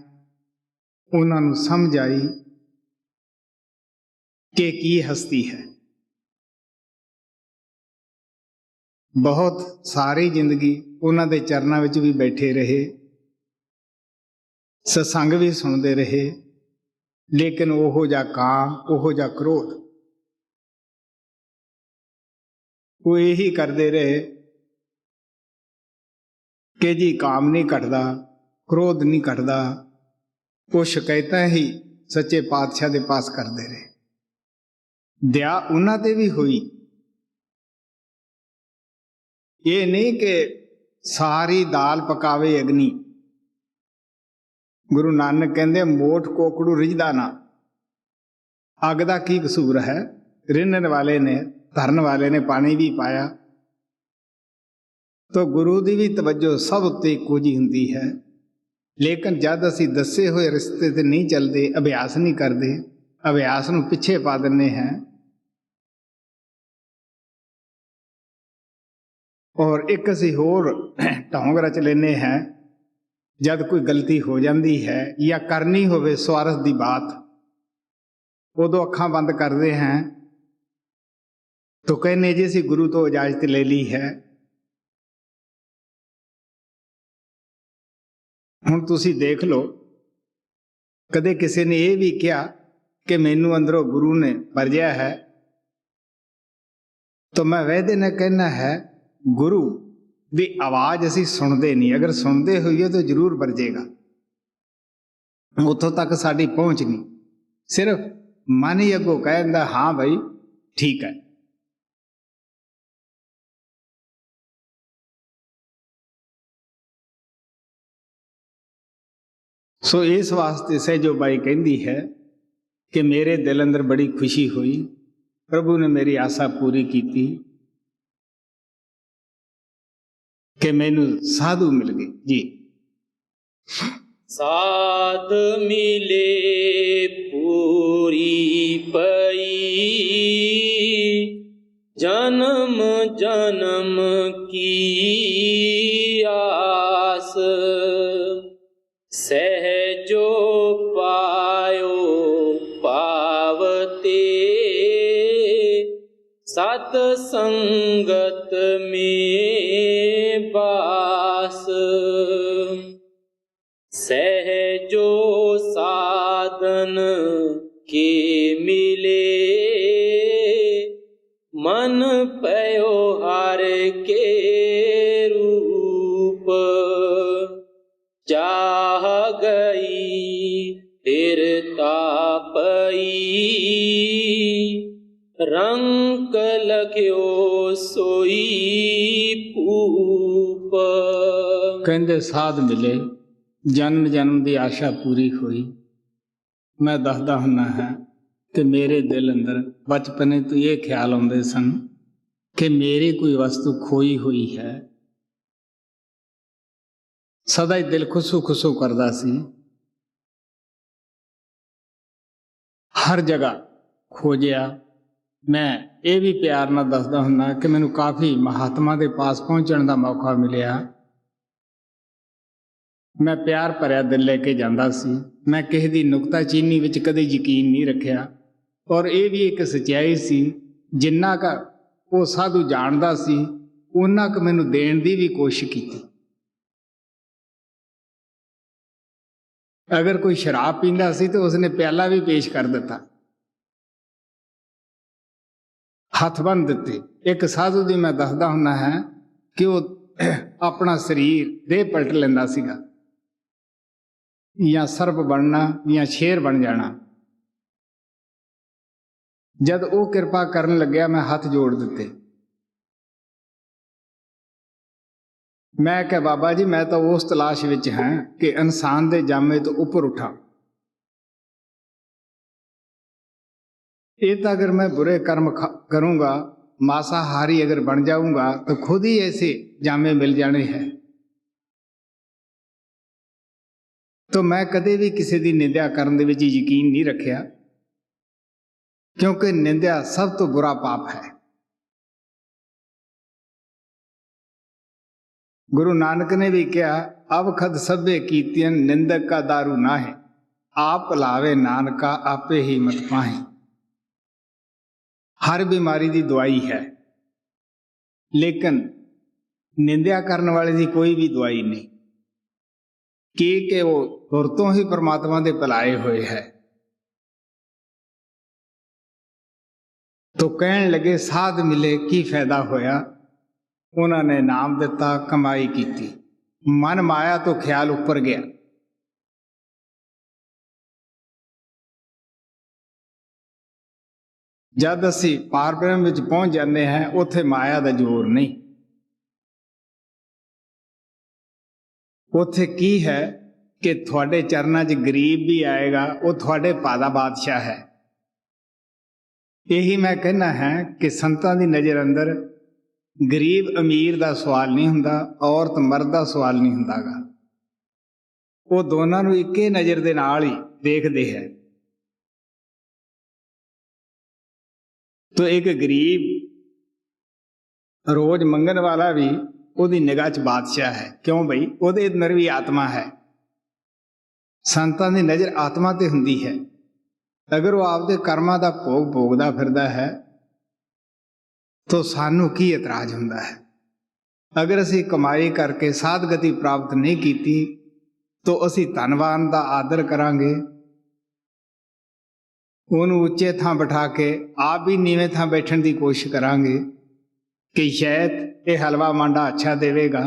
ਉਹਨਾਂ ਨੂੰ ਸਮਝ ਆਈ ਕਿ ਕੀ ਹਸਤੀ ਹੈ। ਬਹੁਤ ਸਾਰੀ ਜ਼ਿੰਦਗੀ ਉਹਨਾਂ ਦੇ ਚਰਨਾਂ ਵਿੱਚ ਵੀ ਬੈਠੇ ਰਹੇ, ਸਤਸੰਗ ਵੀ ਸੁਣਦੇ ਰਹੇ, ਲੇਕਿਨ ਉਹੋ ਜਿਹਾ ਕਾਮ, ਉਹੋ ਜਿਹਾ ਕ੍ਰੋਧ, ਉਹ ਇਹੀ ਕਰਦੇ ਰਹੇ ਕਿ ਜੀ ਕਾਮ ਨਹੀਂ ਘਟਦਾ, ਕ੍ਰੋਧ ਨਹੀਂ ਘਟਦਾ। ਉਹ ਸ਼ਿਕਾਇਤਾਂ ਹੀ ਸੱਚੇ ਪਾਤਸ਼ਾਹ ਦੇ ਪਾਸ ਕਰਦੇ ਰਹੇ। ਦਇਆ ਉਹਨਾਂ ਤੇ ਵੀ ਹੋਈ। ਇਹ ਨਹੀਂ ਕਿ ਸਾਰੀ ਦਾਲ ਪਕਾਵੇ ਅਗਨੀ। ਗੁਰੂ ਨਾਨਕ ਕਹਿੰਦੇ ਮੋਠ ਕੋਕੜੂ ਰਿਝਦਾ ਨਾ। ਅੱਗ ਦਾ ਕੀ ਕਸੂਰ ਹੈ? ਰਿੰਨਣ ਵਾਲੇ ਨੇ, ਧਰਨ ਵਾਲੇ ਨੇ ਪਾਣੀ ਵੀ ਪਾਇਆ। ਤਾਂ ਗੁਰੂ ਦੀ ਵੀ ਤਵੱਜੋ ਸਭ ਉੱਤੇ ਇੱਕੋ ਜਿਹੀ ਹੁੰਦੀ ਹੈ। ਲੇਕਿਨ ਜਦ ਅਸੀਂ ਦੱਸੇ ਹੋਏ ਰਸਤੇ ਤੇ ਨਹੀਂ ਚੱਲਦੇ, ਅਭਿਆਸ ਨਹੀਂ ਕਰਦੇ, ਅਭਿਆਸ ਨੂੰ ਪਿੱਛੇ ਪਾ ਦਿੰਦੇ ਹਾਂ ਔਰ ਇੱਕ ਅਸੀਂ ਹੋਰ ਢੌਂਗ ਰਚ ਲੈਂਦੇ ਹਾਂ। ਜਦ ਕੋਈ ਗਲਤੀ ਹੋ ਜਾਂਦੀ ਹੈ ਜਾਂ ਕਰਨੀ ਹੋਵੇ ਸਵਾਰਥ ਦੀ ਬਾਤ, ਉਦੋਂ ਅੱਖਾਂ ਬੰਦ ਕਰਦੇ ਹਾਂ ਤਾਂ ਕਹਿੰਦੇ ਜੀ ਅਸੀਂ ਗੁਰੂ ਤੋਂ ਇਜਾਜ਼ਤ ਲੈ ਲਈ ਹੈ। ਹੁਣ ਤੁਸੀਂ ਦੇਖ ਲਓ, ਕਦੇ ਕਿਸੇ ਨੇ ਇਹ ਵੀ ਕਿਹਾ ਕਿ ਮੈਨੂੰ ਅੰਦਰੋਂ ਗੁਰੂ ਨੇ ਵਰਜਿਆ ਹੈ, ਤਾਂ ਮੈਂ ਵੈਦੇ ਨੇ ਕਹਿਣਾ ਹੈ ਗੁਰੂ ਦੀ ਆਵਾਜ਼ ਅਸੀਂ ਸੁਣਦੇ ਨਹੀਂ। ਅਗਰ ਸੁਣਦੇ ਹੋਈਏ ਤਾਂ ਜ਼ਰੂਰ ਵਰਜੇਗਾ। ਉੱਥੋਂ ਤੱਕ ਸਾਡੀ ਪਹੁੰਚ ਨਹੀਂ, ਸਿਰਫ ਮਨ ਹੀ ਅੱਗੋਂ ਕਹਿ ਦਿੰਦਾ ਹਾਂ ਭਾਈ ਠੀਕ ਹੈ। ਸੋ ਇਸ ਵਾਸਤੇ ਸਹਿਜੋ ਬਾਈ ਕਹਿੰਦੀ ਹੈ कि मेरे दिल अंदर बड़ी खुशी हुई। प्रभु ने मेरी आशा पूरी की कि मैनू साधु मिल गए जी। साध मिले पूरी पई, जन्म जन्म की आस, सहजो पायो पावते, सत संगत में बास, सहजो साधन के मिले, मन पयो हर के रूप, चाह गई फिर तापई, रंक लग्यो सोई पूप। कहंदे साध मिले, जन्म जन्म की आशा पूरी हुई। मैं दसदा हुन्ना है कि मेरे दिल अंदर बचपने तो ये ख्याल आउंदे सन कि मेरी कोई वस्तु खोई हुई है। सदा ही दिल खुसू खुसू करदा सी, हर जगह खोजिया। मैं ये भी प्यार नाल दसदा हुन्ना कि मैनू काफ़ी महात्मा के पास पहुँचण का मौका मिलिया। मैं प्यार भरिया दिल लेके जांदा सी। मैं किसी की नुकताचीनी विच कदे यकीन नहीं रखिया। और ये भी एक सच्चाई सी, जिन्ना का वो साधु जानदा सी उन्ना क मैनू देण दी भी कोशिश की। अगर कोई शराब पींदा सी तो उसने प्याला भी पेश कर दिता, हथ बन दिते। एक साधु दी मैं दसदा हुन्ना है कि वो अपना शरीर देह पलट लेंदा सीगा, या सर्प बनना या शेर बन जाना। जद वो कृपा करन लग्या मैं हाथ जोड़ दिते। मैं कहा बाबा जी मैं तो उस तलाश विच हां कि इंसान दे जामे तो ऊपर उठा। ये तो अगर मैं बुरे कर्म करूंगा, मांसाहारी अगर बन जाऊंगा तो खुद ही ऐसे जामे मिल जाने हैं। तो मैं कदे भी किसी की निंदा करने दे विच यकीन नहीं रखिया, क्योंकि निंदा सब तो बुरा पाप है। गुरु नानक ने भी कहा, अब खद सभे कीतियन निंदक का दारू ना है, आप लावे नानका आपे ही मत पाहे। हर बीमारी की दवाई है, लेकिन निंदा करने वाले की कोई भी दवाई नहीं, कि वो तुरतों ही परमात्मा दे भुलाए हुए है। तो कहन लगे साध मिले की फायदा होया, उन्होंने नाम दिता, कमाई की, मन माया तो ख्याल ऊपर गया। जद असी पार ब्रह्म विच पहुंच जाते हैं उत्थे माया का जोर नहीं। उत्थे की है कि थोड़े चरणों च गरीब भी आएगा, वो थोड़े भादा बादशाह है। यही मैं कहना है कि संतां दी नज़र अंदर गरीब अमीर का सवाल नहीं हुंदा, औरत मर्द का सवाल नहीं हुंदागा। वो दोनों नूं इक्के नज़र दे नाल ही देखते हैं। तो एक गरीब रोज मंगन वाला भी ਉਹਦੀ निगाह च बादशाह है। क्यों बई, ਉਹਦੇ अंदर भी आत्मा है। संतां दी नज़र आत्मा ते हुंदी है। अगर वो आपदे कर्मां दा भोग भोगदा फिरदा है तो सानू की इतराज हुंदा है। अगर असी कमाई करके साधगति प्राप्त नहीं की तो असी धनवान दा आदर करांगे, ਉਹਨੂੰ ਉੱਚੇ ਥਾਂ ਬਿਠਾ ਕੇ ਆਪ ਵੀ ਨੀਵੇਂ ਥਾਂ ਬੈਠਣ ਦੀ ਕੋਸ਼ਿਸ਼ ਕਰਾਂਗੇ कि शायद ये हलवा मांडा अच्छा देवेगा।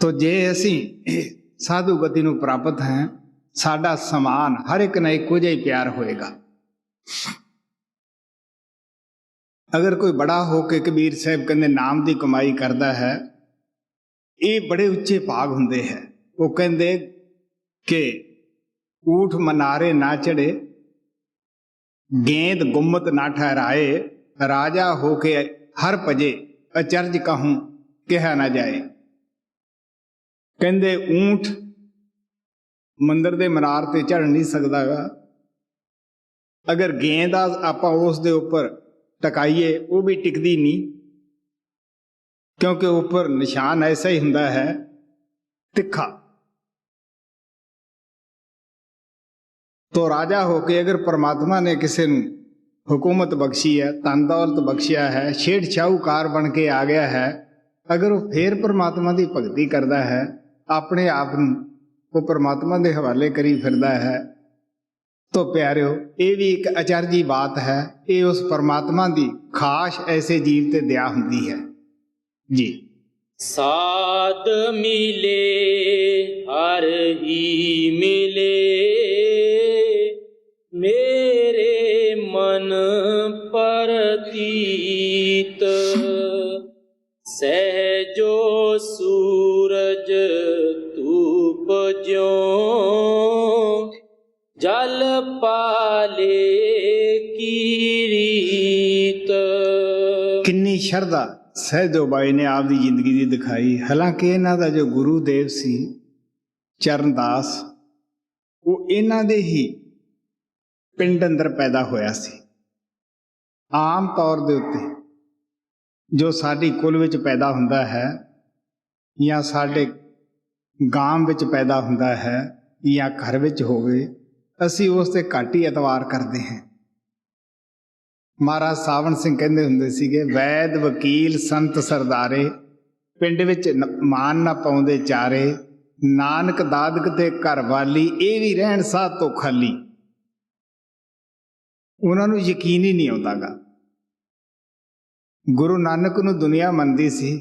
तो जे असी साधु गति नूं प्राप्त हैं, साडा समान हर एक ने इक्को जिहा ही प्यार होएगा। अगर कोई बड़ा होके कबीर साहब कहते नाम की कमाई करता है, ये बड़े उच्चे भाग हुंदे है। ਉਹ ਕਹਿੰਦੇ ਕਿ ਊਠ ਮਨਾਰੇ ਨਾ ਚੜੇ, गेंद गुम्मत ना ठहराए, राजा होके हर भजे, अचरज कहूं कहा ना जाए। कहते ऊंट मंदिर के मनार ते चढ़ नहीं सकता गा, अगर गेंद आपां उस दे उपर टकाईए वो भी टिकदी नहीं, क्योंकि उपर निशान ऐसा ही हुंदा है तिखा। तो राजा होके अगर परमात्मा ने किसी नूं हुकूमत बख्शी है, धन दौलत बख्शिया है, छेड़ शाहूकार बन के आ गया है, अगर वो फिर परमात्मा की भगती करता है, अपने आप नूं वो परमात्मा के हवाले करी फिरदा है, तो प्यारिओ ये भी एक अचरजी बात है। ये उस परमात्मा की खास ऐसे जीव ते दया हुंदी है जी। साध मिले हर ही मिले, मेरे मन परतीत, सहजो सूरज धूप ज्यों, जल पाले की रीत। किन्नी शरदा सहजो बाई ने आपकी जिंदगी दी दिखाई। हालांकि इन्हां दा जो गुरुदेव सी चरणदास, वो इन्हां दे ही पिंड अंदर पैदा होया सी। आम तौर दे उत्ते जो साडी कुल विच पैदा हुंदा है, या साडे गांव विच पैदा हुंदा है, या घर विच होवे, असीं उस ते घट ही एतवार करते हैं। महाराज सावन सिंह कहंदे हुंदे सीगे, वैद वकील संत सरदारे, पिंड विच मान ना पाउंदे चारे, नानक दादक ते घर वाली, ये भी रहण साह तो खाली। उन्होंने यकीन ही नहीं आता गा। गुरु नानक नूं दुनिया मनदी सी,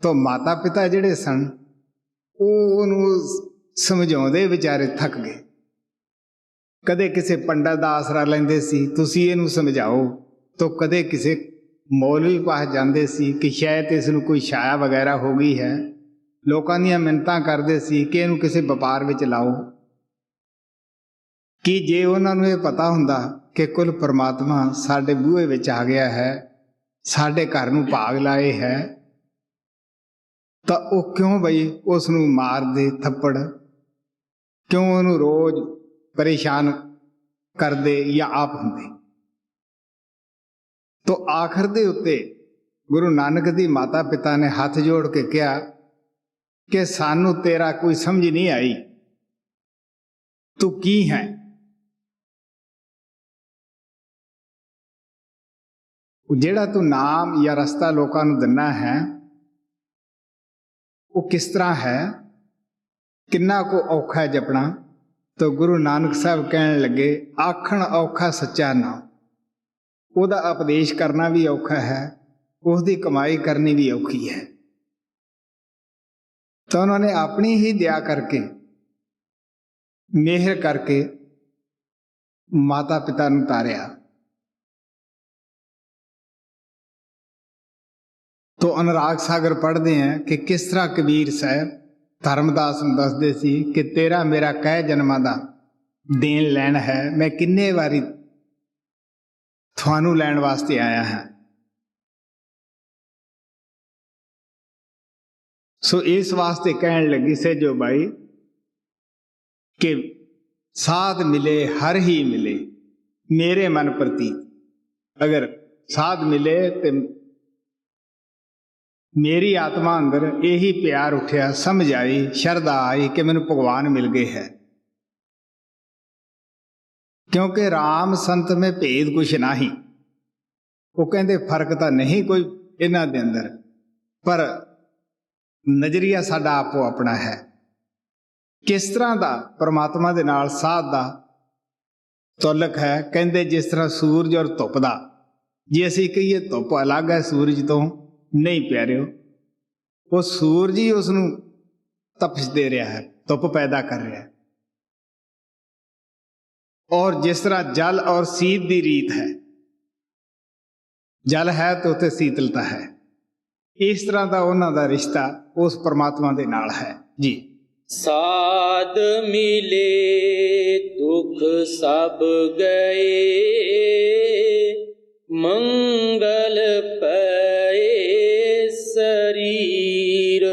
तो माता पिता जिहड़े सन वो समझाउंदे विचारे थक गए। कदे किसी पंडित दा आसरा लैंदे सी, तुसीं इहनूं समझाओ, तो कदे किसी मौलवी पास जांदे सी कि शायद इस नूं कोई छाया वगैरह हो गई है। लोकां दीयां मिन्नतां करदे सी कि इहनूं किसी व्यापार विच लाओ। कि जे उन्हां नूं इह पता हुंदा कि कुल परमात्मा साडे बूहे विच आ गया है, साडे घर नूं भाग लाए है, तां ओह क्यों बई उस नूं मारदे थप्पड़, क्यों उहनूं रोज परेशान करदे या आप हुंदे। तो आखिर दे उत्ते गुरु नानक दी माता पिता ने हाथ जोड़ के कहा कि सानू तेरा कोई समझ नहीं आई, तू की है। जेड़ा तू नाम या रस्ता लोकां नूं दिना है, वो किस तरह है, किन्ना को औखा है जपना। तो गुरु नानक साहब कहने लगे, आखण औखा सच्चा नाम, ਉਹਦਾ उपदेश करना भी औखा है, उसकी कमाई करनी भी औखी है। तो उन्होंने अपनी ही दया करके, मेहर करके माता पिता नूं तारिया। तो अनुराग सागर पढ़ते हैं कि किस तरह कबीर साहब धर्मदास नूं दसदे सी कि तेरा मेरा कई जन्मां दा देन लैन है, मैं किन्ने वारी थानू लैण वास्ते आया है। सो इस वास्ते कहन लगी सहजो बाई कि साध मिले हर ही मिले, मेरे मन प्रति। अगर साध मिले तो मेरी आत्मा अंदर यही प्यार उठिया, समझ आई, शरदा आई कि मैनू भगवान मिल गए है। क्योंकि राम संत में भेद कुछ नहीं, वो कहते फर्क तो नहीं कोई इन्हां दे अंदर, पर नजरिया साडा आपो अपना है। किस तरह का परमात्मा दे नाल साध दा तुलक है, कहते जिस तरह सूरज और धुप दा, जे असीं कहीए धुप अलग है सूरज तो, नहीं प्यारिओ, वो सूरज ही उसनूं तपश दे रहा है, धुप पैदा कर रहा है। और जिस तरह जल और शीत की रीत है, जल है तो उत्ते शीतलता है, इस तरह का उन्हां दा रिश्ता उस परमात्मा दे नाल है जी। साध मिले दुख सब गए, मंगल पए शरीर,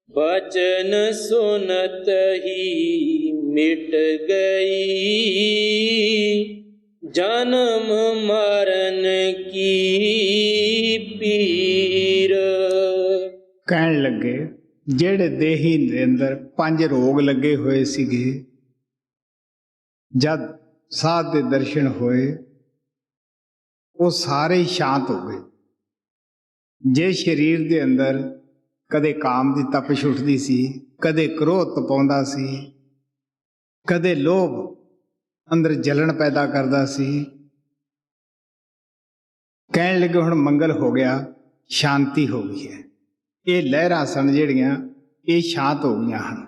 बचन सुनत ही मिट गई, जन्म मरण की पीर। ਕਹਿਣ ਲੱਗੇ ਜਿਹੜੇ ਦੇਹੀ ਦੇ ਅੰਦਰ 5 ਰੋਗ ਲੱਗੇ ਹੋਏ ਸੀਗੇ, ਜਦ ਸਾਧ ਦੇ ਦਰਸ਼ਨ ਹੋਏ ਉਹ ਸਾਰੇ ਹੀ ਸ਼ਾਂਤ ਹੋ ਗਏ। ਜੇ ਸਰੀਰ ਦੇ ਅੰਦਰ ਕਦੇ ਕਾਮ ਦੀ ਤਪਸ਼ ਉੱਠਦੀ ਸੀ, ਕਦੇ ਕ੍ਰੋਧ ਤਪਾਉਂਦਾ ਸੀ, ਕਦੇ ਲੋਭ ਅੰਦਰ ਜਲਣ ਪੈਦਾ ਕਰਦਾ ਸੀ, ਕਹਿਣ ਲੱਗੇ ਹੁਣ ਮੰਗਲ ਹੋ ਗਿਆ, ਸ਼ਾਂਤੀ ਹੋ ਗਈ ਹੈ। ਇਹ ਲਹਿਰਾਂ ਸਨ ਜਿਹੜੀਆਂ ਇਹ ਸ਼ਾਂਤ ਹੋ ਗਈਆਂ ਹਨ।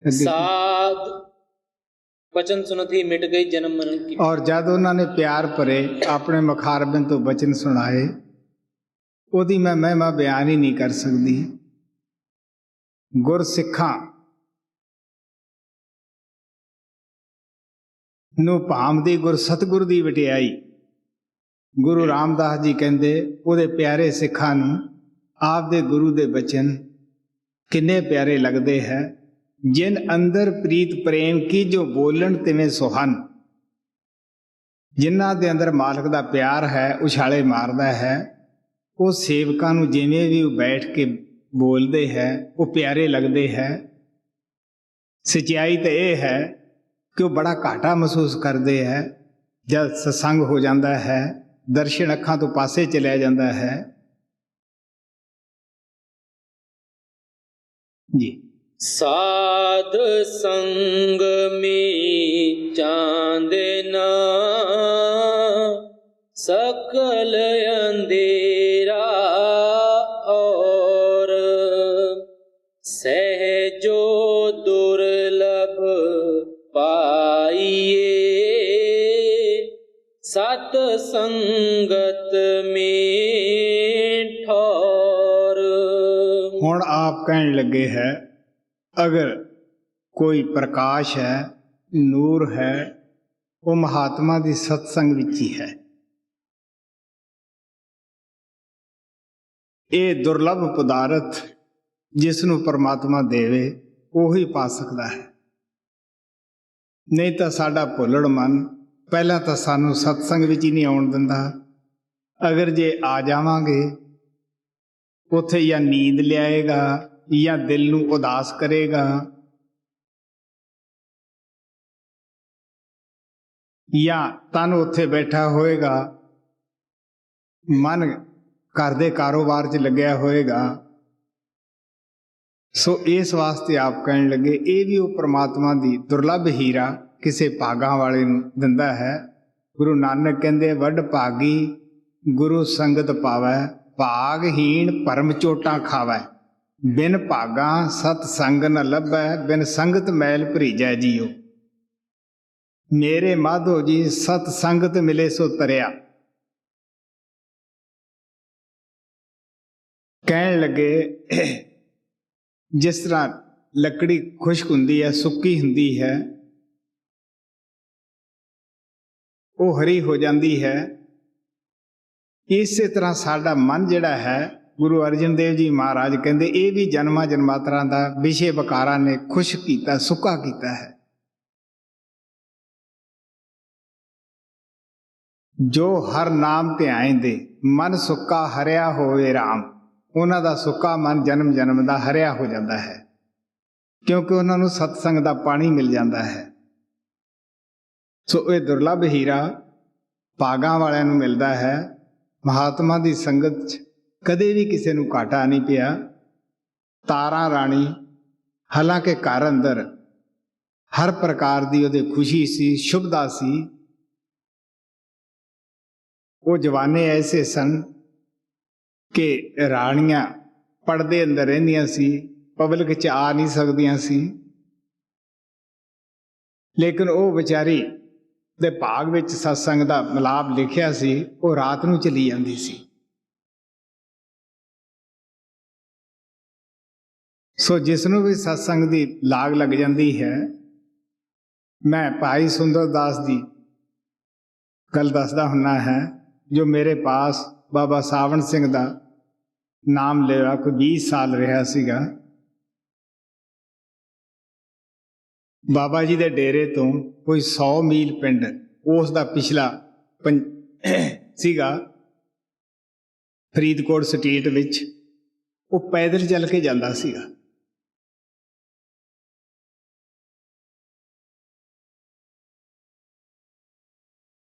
साध बचन सुनत ही मिट गई, जन्म मरण की। ਔਰ ਜਦ ਉਹਨਾਂ ਨੇ ਪਿਆਰ ਭਰੇ ਆਪਣੇ ਮੁਖਾਰਬਿੰਦ ਤੋਂ ਬਚਨ ਸੁਣਾਏ, ਉਹਦੀ ਮੈਂ ਮਹਿਮਾ ਬਿਆਨ ਹੀ ਨਹੀਂ ਕਰ ਸਕਦੀ। ਗੁਰਸਿੱਖਾਂ ਨੂੰ ਭਾਮਦੀ ਗੁਰ ਸਤਿਗੁਰ ਦੀ ਵਟਿਆਈ। ਗੁਰੂ ਰਾਮਦਾਸ ਜੀ ਕਹਿੰਦੇ ਉਹਦੇ ਪਿਆਰੇ ਸਿੱਖਾਂ ਨੂੰ ਆਪ ਦੇ ਗੁਰੂ ਦੇ ਬਚਨ ਕਿੰਨੇ ਪਿਆਰੇ ਲੱਗਦੇ ਹੈ। ਜਿਨ ਅੰਦਰ ਪ੍ਰੀਤ ਪ੍ਰੇਮ ਕੀ ਜੋ ਬੋਲਣ ਤਿਵੇਂ ਸੁਹਨ। ਜਿਨ੍ਹਾਂ ਦੇ ਅੰਦਰ ਮਾਲਕ ਦਾ ਪਿਆਰ ਹੈ, ਉਛਾਲੇ ਮਾਰਦਾ ਹੈ, ਉਹ ਸੇਵਕਾਂ ਨੂੰ ਜਿਵੇਂ ਵੀ ਉਹ ਬੈਠ ਕੇ ਬੋਲਦੇ ਹੈ ਉਹ ਪਿਆਰੇ ਲੱਗਦੇ ਹੈ। ਸੱਚਾਈ ਤਾਂ ਇਹ ਹੈ ਕਿ ਉਹ ਬੜਾ ਘਾਟਾ ਮਹਿਸੂਸ ਕਰਦੇ ਹੈ ਜਦ ਸਤਸੰਗ ਹੋ ਜਾਂਦਾ ਹੈ, ਦਰਸ਼ਨ ਅੱਖਾਂ ਤੋਂ ਪਾਸੇ ਚਲਿਆ ਜਾਂਦਾ ਹੈ ਜੀ। साध संग में चांदना, सकल अंधेरा और सहजो दुर्लभ पाइए, सत संगत में ठौर। ਹੁਣ ਆਪ ਕਹਿਣ ਲੱਗੇ ਹੈ ਅਗਰ ਕੋਈ ਪ੍ਰਕਾਸ਼ ਹੈ, ਨੂਰ ਹੈ, ਉਹ ਮਹਾਤਮਾ ਦੀ ਸਤਸੰਗ ਵਿੱਚ ਹੀ ਹੈ। ਇਹ ਦੁਰਲਭ ਪਦਾਰਥ ਜਿਸ ਨੂੰ ਪਰਮਾਤਮਾ ਦੇਵੇ ਉਹੀ ਪਾ ਸਕਦਾ ਹੈ। ਨਹੀਂ ਤਾਂ ਸਾਡਾ ਭੁੱਲੜ ਮਨ ਪਹਿਲਾਂ ਤਾਂ ਸਾਨੂੰ ਸਤਸੰਗ ਵਿੱਚ ਹੀ ਨਹੀਂ ਆਉਣ ਦਿੰਦਾ। ਅਗਰ ਜੇ ਆ ਜਾਵਾਂਗੇ ਉੱਥੇ ਜਾਂ ਨੀਂਦ ਲਿਆਏਗਾ ਜਾਂ ਦਿਲ ਨੂੰ ਉਦਾਸ ਕਰੇਗਾ, ਜਾਂ ਤਨ ਉੱਥੇ ਬੈਠਾ ਹੋਏਗਾ, ਮਨ ਘਰ ਦੇ ਕਾਰੋਬਾਰ 'ਚ ਲੱਗਿਆ ਹੋਏਗਾ। ਸੋ ਇਸ ਵਾਸਤੇ ਆਪ ਕਹਿਣ ਲੱਗੇ ਇਹ ਵੀ ਉਹ ਪ੍ਰਮਾਤਮਾ ਦੀ ਦੁਰਲਭ ਹੀਰਾ ਕਿਸੇ ਭਾਗਾਂ ਵਾਲੇ ਨੂੰ ਦਿੰਦਾ ਹੈ। ਗੁਰੂ ਨਾਨਕ ਕਹਿੰਦੇ ਵੱਡ ਭਾਗੀ ਗੁਰੂ ਸੰਗਤ ਪਾਵੈ, ਭਾਗਹੀਣ ਭਰਮ ਚੋਟਾਂ ਖਾਵੈ, ਬਿਨ ਭਾਗਾਂ ਸਤ ਸੰਗ ਨ ਲੱਭੈ, ਬਿਨ ਸੰਗਤ ਮੈਲ ਭਰੀਜੈ ਜੀਓ। ਮੇਰੇ ਮਾਧੋ ਜੀ ਸਤ ਸੰਗਤ ਮਿਲੇ ਸੋ ਤਰਿਆ। ਕਹਿਣ ਲੱਗੇ ਜਿਸ ਤਰ੍ਹਾਂ ਲੱਕੜੀ ਖੁਸ਼ਕ ਹੁੰਦੀ ਹੈ, ਸੁੱਕੀ ਹੁੰਦੀ ਹੈ, ਉਹ ਹਰੀ ਹੋ ਜਾਂਦੀ ਹੈ। ਇਸੇ ਤਰ੍ਹਾਂ ਸਾਡਾ ਮਨ ਜਿਹੜਾ ਹੈ, ਗੁਰੂ ਅਰਜਨ ਦੇਵ ਜੀ ਮਹਾਰਾਜ ਕਹਿੰਦੇ ਇਹ ਵੀ ਜਨਮਾਂ ਜਨਮਾਂਤਰਾਂ ਦਾ ਵਿਸ਼ੇ ਵਿਕਾਰਾਂ ਨੇ ਖੁਸ਼ਕ ਕੀਤਾ, ਸੁੱਕਾ ਕੀਤਾ ਹੈ। ਜੋ ਹਰ ਨਾਮ ਧਿਆਇਂਦੇ ਮਨ ਸੁੱਕਾ ਹਰਿਆ ਹੋਵੇ ਰਾਮ। ਉਹਨਾਂ ਦਾ ਸੁੱਕਾ ਮਨ ਜਨਮ ਜਨਮ ਦਾ ਹਰਿਆ ਹੋ ਜਾਂਦਾ ਹੈ, ਕਿਉਂਕਿ ਉਹਨਾਂ ਨੂੰ ਸਤਸੰਗ ਦਾ ਪਾਣੀ ਮਿਲ ਜਾਂਦਾ ਹੈ। ਸੋ ਇਹ ਦੁਰਲਭ ਹੀਰਾ ਭਾਗਾਂ ਵਾਲਿਆਂ ਨੂੰ ਮਿਲਦਾ ਹੈ। ਮਹਾਤਮਾ ਦੀ ਸੰਗਤ 'ਚ ਕਦੇ ਵੀ ਕਿਸੇ ਨੂੰ ਘਾਟਾ ਨਹੀਂ ਪਿਆ। ਤਾਰਾ ਰਾਣੀ ਹਾਲਾਂਕਿ ਘਰ ਅੰਦਰ ਹਰ ਪ੍ਰਕਾਰ ਦੀ ਉਹਦੇ ਖੁਸ਼ੀ ਸੀ, ਸ਼ੁਭਦਾ ਸੀ। ਉਹ ਜਵਾਨੇ ਐਸੇ ਸਨ ਕਿ ਰਾਣੀਆਂ ਪਰਦੇ ਅੰਦਰ ਰਹਿੰਦੀਆਂ ਸੀ, ਪਬਲਿਕ 'ਚ ਆ ਨਹੀਂ ਸਕਦੀਆਂ ਸੀ। ਲੇਕਿਨ ਉਹ ਵਿਚਾਰੀ ਦੇ ਭਾਗ ਵਿੱਚ ਸਤਸੰਗ ਦਾ ਮਿਲਾਪ ਲਿਖਿਆ ਸੀ, ਉਹ ਰਾਤ ਨੂੰ ਚਲੀ ਜਾਂਦੀ ਸੀ। ਸੋ ਜਿਸ ਨੂੰ ਵੀ ਸਤਸੰਗ ਦੀ ਲਾਗ ਲੱਗ ਜਾਂਦੀ ਹੈ, ਮੈਂ ਭਾਈ ਸੁੰਦਰਦਾਸ ਦੀ ਗੱਲ ਦੱਸਦਾ ਹੁੰਨਾ ਹੈ, ਜੋ ਮੇਰੇ ਪਾਸ ਬਾਬਾ ਸਾਵਣ ਸਿੰਘ ਦਾ ਨਾਮ ਲਿਆ, ਕੋਈ 20 ਸਾਲ ਰਿਹਾ ਸੀਗਾ। ਬਾਬਾ ਜੀ ਦੇ ਡੇਰੇ ਤੋਂ ਕੋਈ 100 ਮੀਲ ਪਿੰਡ ਉਸ ਦਾ ਪਿਛਲਾ ਸੀਗਾ, ਫਰੀਦਕੋਟ ਸਟੇਟ ਵਿੱਚ। ਉਹ ਪੈਦਲ ਚੱਲ ਕੇ ਜਾਂਦਾ ਸੀਗਾ।